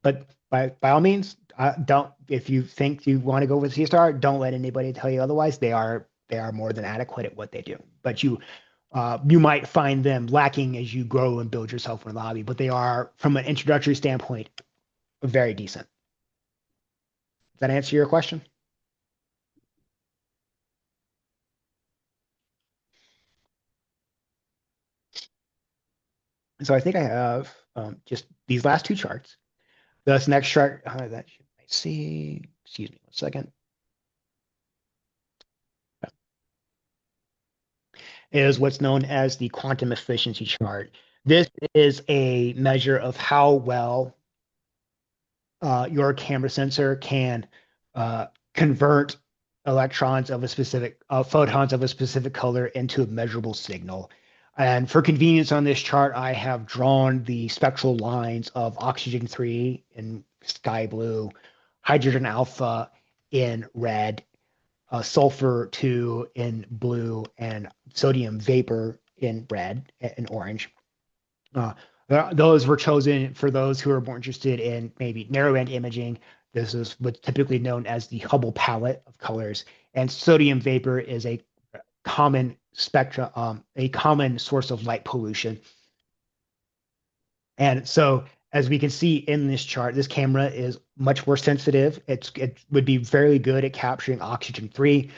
S1: But by all means, don't if you think you want to go with C-Star, don't let anybody tell you otherwise. They are more than adequate at what they do. But you might find them lacking as you grow and build yourself in the hobby. But they are, from an introductory standpoint, very decent. Does that answer your question? So I think I have just these last two charts. This next chart that you might see, excuse me one second, is what's known as the quantum efficiency chart. This is a measure of how well your camera sensor can convert electrons of a specific photons of a specific color into a measurable signal. And for convenience on this chart, I have drawn the spectral lines of oxygen 3 in sky blue, hydrogen alpha in red, sulfur 2 in blue, and sodium vapor in red and orange. Uh, those were chosen for those who are more interested in maybe narrowband imaging. This is what's typically known as the Hubble palette of colors. And sodium vapor is a common spectra, a common source of light pollution. And so, as we can see in this chart, this camera is much more sensitive. It would be very good at capturing oxygen 3.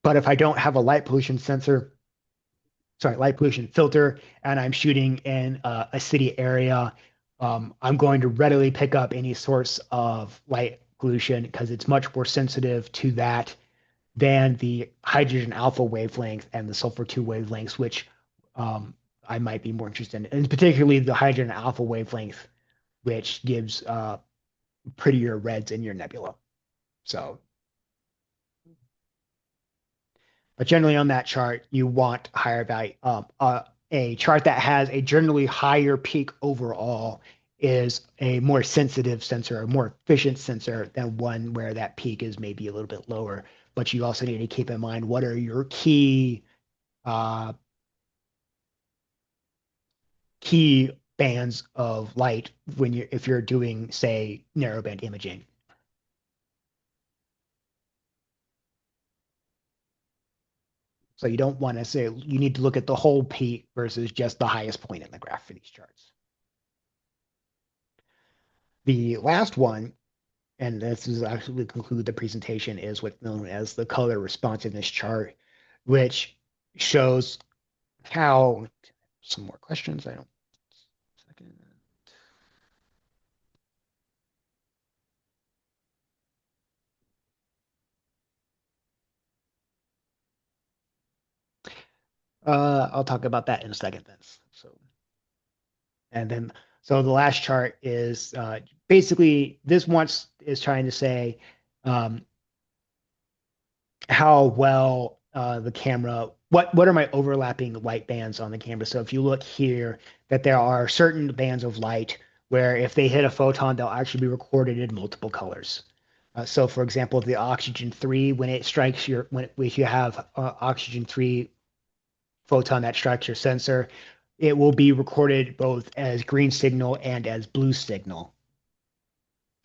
S1: But if I don't have a light pollution filter, and I'm shooting in a city area, I'm going to readily pick up any source of light pollution because it's much more sensitive to that than the hydrogen alpha wavelength and the sulfur 2 wavelengths, which I might be more interested in, and particularly the hydrogen alpha wavelength, which gives prettier reds in your nebula. So, but generally on that chart, you want higher value. A chart that has a generally higher peak overall is a more sensitive sensor, a more efficient sensor than one where that peak is maybe a little bit lower. But you also need to keep in mind what are your uh, key bands of light when you if you're doing, say, narrowband imaging. So you don't want to say you need to look at the whole peak versus just the highest point in the graph for these charts. The last one, and this is actually conclude the presentation, is what's known as the color responsiveness chart, which shows how some more questions. I don't. Second. I'll talk about that in a second then. So, and then, so the last chart is basically this once is trying to say um, how well the camera, what are my overlapping light bands on the camera. So if you look here, that there are certain bands of light where if they hit a photon, they'll actually be recorded in multiple colors. So for example, the oxygen 3, when it strikes your, when if you have oxygen 3 photon that strikes your sensor, it will be recorded both as green signal and as blue signal.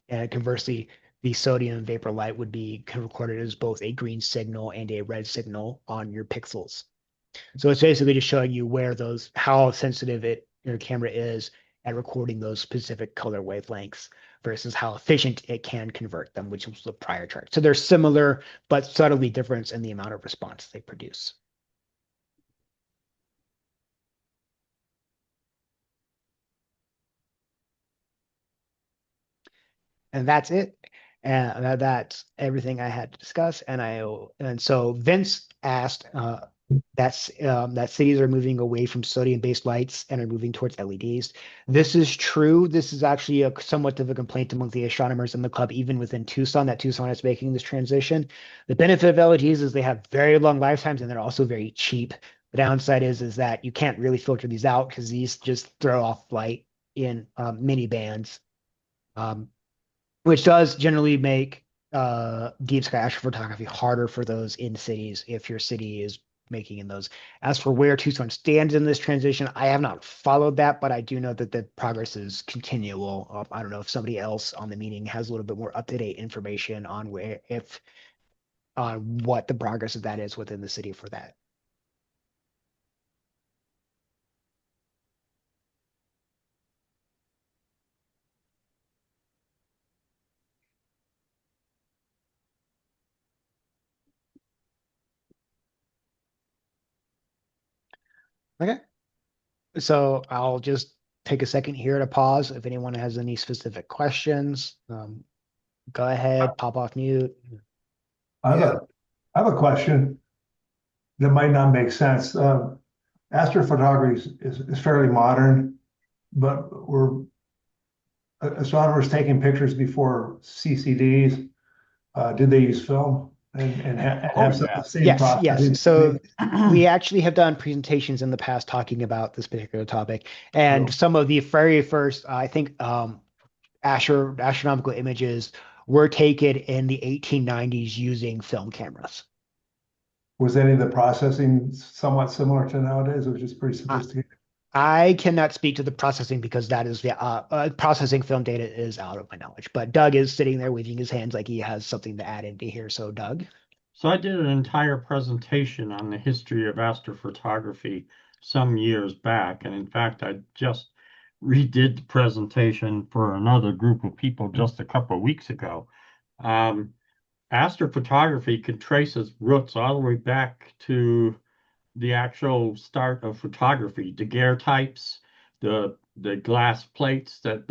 S1: And conversely, the sodium vapor light would be recorded as both a green signal and a red signal on your pixels. So it's basically just showing you where those, how sensitive your camera is at recording those specific color wavelengths versus how efficient it can convert them, which was the prior chart. So they're similar, but subtly different in the amount of response they produce. And that's it. And that's everything I had to discuss. And so Vince asked that cities are moving away from sodium-based lights and are moving towards LEDs. This is true. This is actually a somewhat of a complaint among the astronomers in the club, even within Tucson, that Tucson is making this transition. The benefit of LEDs is they have very long lifetimes and they're also very cheap. The downside is that you can't really filter these out because these just throw off light in mini bands. Um, which does generally make deep sky astrophotography harder for those in cities if your city is making in those. As for where Tucson stands in this transition, I have not followed that, but I do know that the progress is continual. I don't know if somebody else on the meeting has a little bit more up-to-date information on where if on what the progress of that is within the city for that. Okay, so I'll just take a second here to pause. If anyone has any specific questions, go ahead, pop off mute.
S3: I have a, I have a question that might not make sense. Astrophotography is fairly modern, but were astronomers taking pictures before CCDs? Did they use film and have some of the same
S1: Yes,
S3: processing
S1: yes. So
S3: techniques?
S1: we actually have done presentations in the past talking about this particular topic, and
S3: No.
S1: some of the very first, I think, astronomical images were taken in the 1890s using film cameras.
S3: Was any of the processing somewhat similar to nowadays, which is pretty
S1: I,
S3: sophisticated?
S1: I cannot speak to the processing because that is the processing film data is out of my knowledge. But Doug is sitting there waving his hands like he has something to add into here. So Doug.
S2: So I did an entire presentation on the history of astrophotography some years back, and in fact, I just redid the presentation for another group of people just a couple of weeks ago. Um, Astrophotography can trace its roots all the way back to the actual start of photography, daguerreotypes, the glass plates that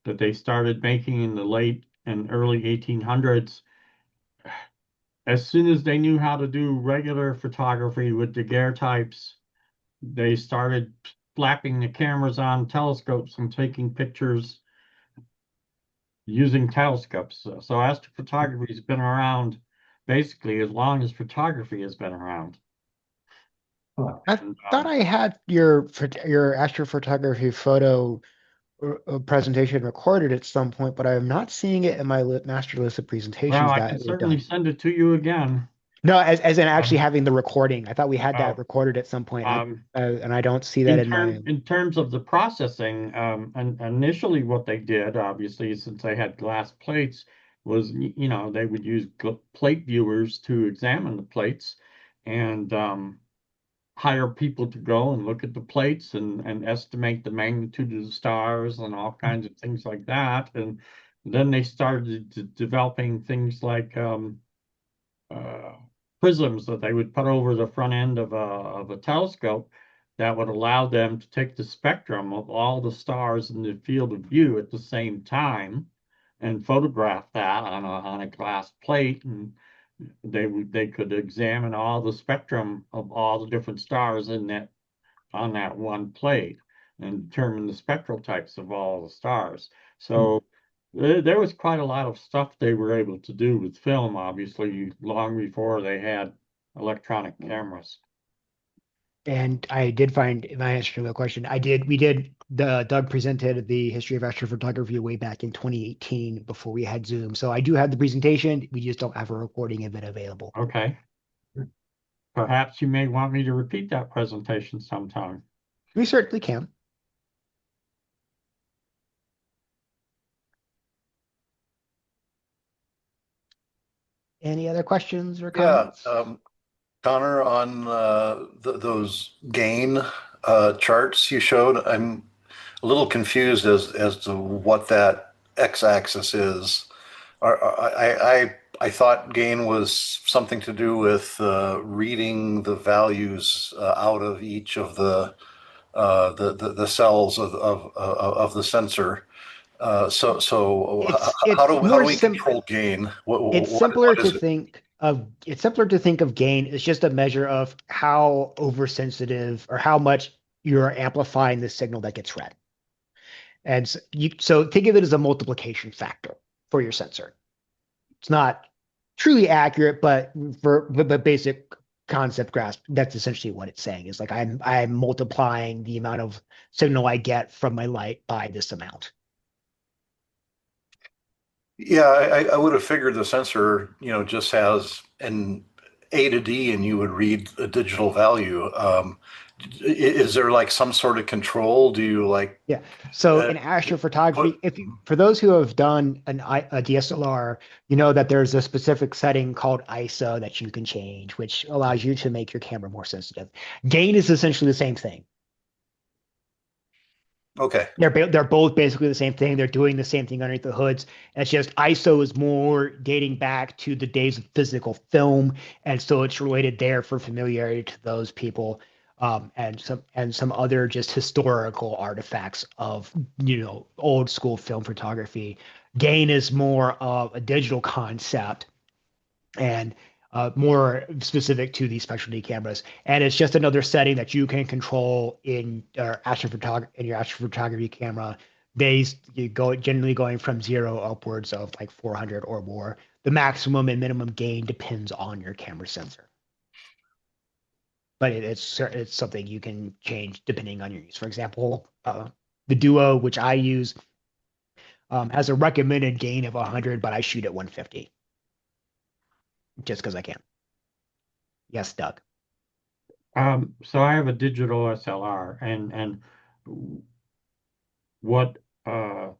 S2: they started making in the late and early 1800s. As soon as they knew how to do regular photography with daguerreotypes, they started slapping the cameras on telescopes and taking pictures using telescopes. So astrophotography has been around basically as long as photography has been around.
S3: Huh.
S1: I
S2: And
S1: thought I had your astrophotography photo presentation recorded at some point, but I'm not seeing it in my master list of
S2: well,
S1: presentations
S2: I can
S1: that were
S2: certainly
S1: done.
S2: send it to you again.
S1: No, as in actually
S2: Um,
S1: having the recording. I thought we had that
S2: oh,
S1: recorded at some point.
S2: um,
S1: And I don't see that in my.
S2: in terms of the processing, and initially what they did, obviously, since they had glass plates, was they would use plate viewers to examine the plates, and hire people to go and look at the plates and estimate the magnitude of the stars and all kinds of things like that. And then they started developing things like uh, prisms that they would put over the front end of a telescope that would allow them to take the spectrum of all the stars in the field of view at the same time and photograph that on a glass plate, and they could examine all the spectrum of all the different stars in that on that one plate and determine the spectral types of all the stars. So there was quite a lot of stuff they were able to do with film, obviously, long before they had electronic cameras.
S1: And I did find my answer to the question. The Doug presented the history of astrophotography way back in 2018 before we had Zoom. So I do have the presentation. We just don't have a recording of it available.
S2: Okay. Perhaps you may want me to repeat that presentation sometime.
S1: We certainly can. Any other questions or
S4: Yeah,
S1: comments?
S4: Connor, on those gain charts you showed, I'm a little confused as to what that x-axis is. I thought gain was something to do with reading the values out of each of the cells of the sensor. So
S1: It's
S4: how
S1: more
S4: do we
S1: sim
S4: control gain?
S1: it's simpler
S4: What
S1: to
S4: is it?
S1: think of it's simpler to think of gain as just a measure of how oversensitive or how much you're amplifying the signal that gets read. And so think of it as a multiplication factor for your sensor. It's not truly accurate, but for the basic concept grasp, that's essentially what it's saying. Is like I'm multiplying the amount of signal I get from my light by this amount.
S4: Yeah, I would have figured the sensor, just has an A to D and you would read a digital value. Is there like some sort of control? Do you like
S1: Yeah. So
S4: uh,
S1: in
S4: put,
S1: astrophotography, for those who have done a DSLR, you know that there's a specific setting called ISO that you can change, which allows you to make your camera more sensitive. Gain is essentially the same thing.
S4: okay.
S1: They're both basically the same thing. They're doing the same thing underneath the hoods. It's just ISO is more dating back to the days of physical film, and so it's related there for familiarity to those people, and some other just historical artifacts of old school film photography. Gain is more of a digital concept and more specific to these specialty cameras. And it's just another setting that you can control in your astrophotography camera. Days you go generally going from 0 upwards of like 400 or more. The maximum and minimum gain depends on your camera sensor, but it's something you can change depending on your use. For example, the Duo, which I use, has a recommended gain of 100, but I shoot at 150 just because I can. Yes, Doug.
S2: So I have a digital SLR, and what the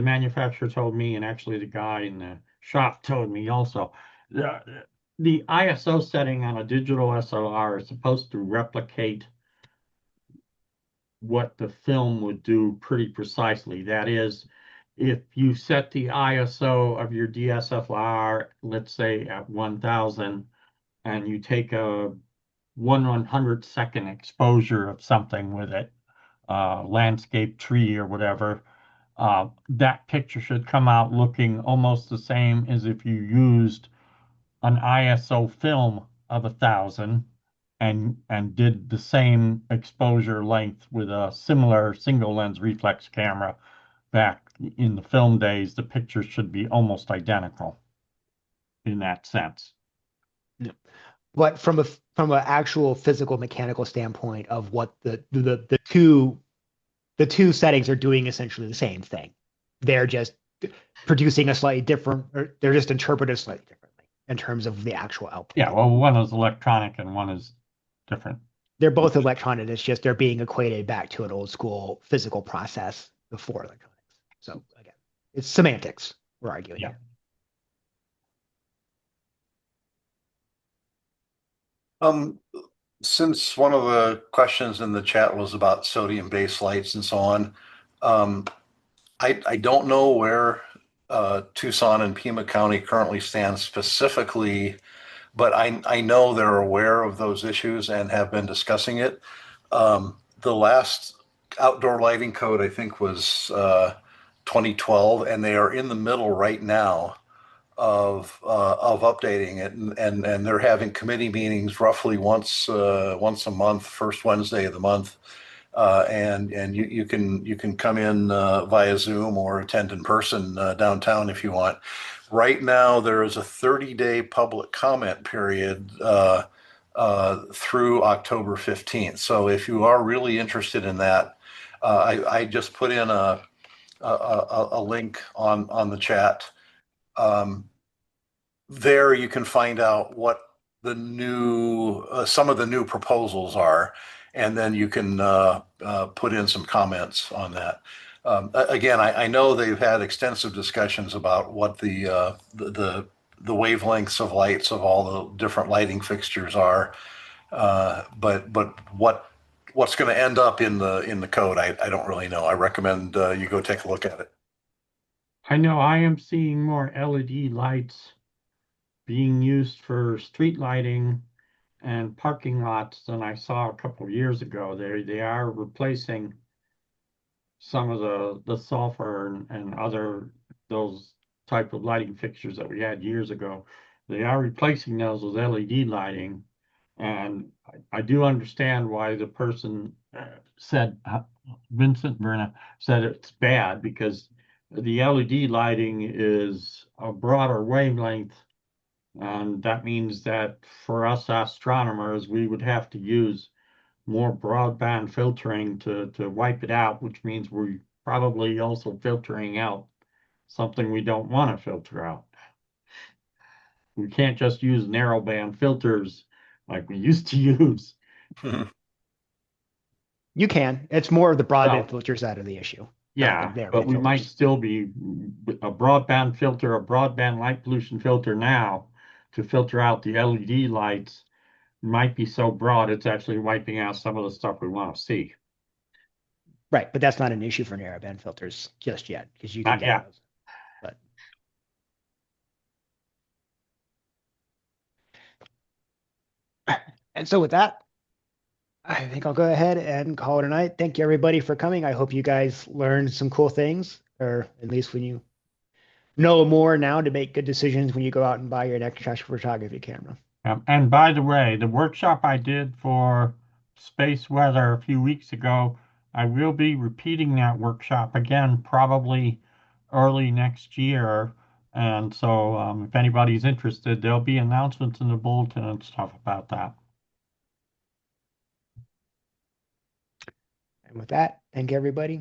S2: manufacturer told me, and actually the guy in the shop told me also, the ISO setting on a digital SLR is supposed to replicate what the film would do pretty precisely. That is, if you set the ISO of your DSLR, let's say at 1000, and you take a 1/100 second exposure of something with it, landscape tree or whatever, that picture should come out looking almost the same as if you used an ISO film of 1000 and did the same exposure length with a similar single lens reflex camera back in the film days, the pictures should be almost identical in that sense.
S1: But from an actual physical mechanical standpoint of what the two settings are doing essentially the same thing. They're just producing a slightly different, or they're just interpreted slightly differently in terms of the actual output.
S2: Yeah, well, one is electronic and one is different.
S1: They're both electronic. It's just they're being equated back to an old school physical process before electronics. So again, it's semantics we're arguing
S2: Yeah.
S1: here.
S4: Since one of the questions in the chat was about sodium base lights and so on, I don't know where Tucson and Pima County currently stand specifically, but I know they're aware of those issues and have been discussing it. The last outdoor lighting code, I think, was 2012, and they are in the middle right now of updating it, and they're having committee meetings roughly once a month, first Wednesday of the month, and you can come in via Zoom or attend in person downtown if you want. Right now, there is a 30-day public comment period through October 15th. So if you are really interested in that, I just put in a link on the chat. There you can find out what the new some of the new proposals are, and then you can put in some comments on that. Again, I know they've had extensive discussions about what the wavelengths of lights of all the different lighting fixtures are, but what's going to end up in the code, I don't really know. I recommend you go take a look at it.
S2: I know I am seeing more LED lights being used for street lighting and parking lots than I saw a couple of years ago. They are replacing some of the sulfur and other those type of lighting fixtures that we had years ago. They are replacing those with LED lighting, and I do understand why the person said Vincent Verna said it's bad, because the LED lighting is a broader wavelength, and that means that for us astronomers, we would have to use more broadband filtering to wipe it out, which means we're probably also filtering out something we don't want to filter out. We can't just use narrowband filters like we used to use.
S1: You can. It's more of the broadband
S2: Well,
S1: filters out of the issue.
S2: yeah, but we might still be a broadband filter, a broadband light pollution filter now to filter out the LED lights might be so broad it's actually wiping out some of the stuff we want to see.
S1: Right, but that's not an issue for narrowband filters just yet, because you can
S2: Not
S1: get
S2: yet.
S1: those. But and so with that, I think I'll go ahead and call it a night. Thank you everybody for coming. I hope you guys learned some cool things, or at least when you know more now to make good decisions when you go out and buy your next astrophotography camera.
S2: And by the way, the workshop I did for space weather a few weeks ago, I will be repeating that workshop again, probably early next year. And so if anybody's interested, there'll be announcements in the bulletin and stuff about that.
S1: And with that, thank you everybody.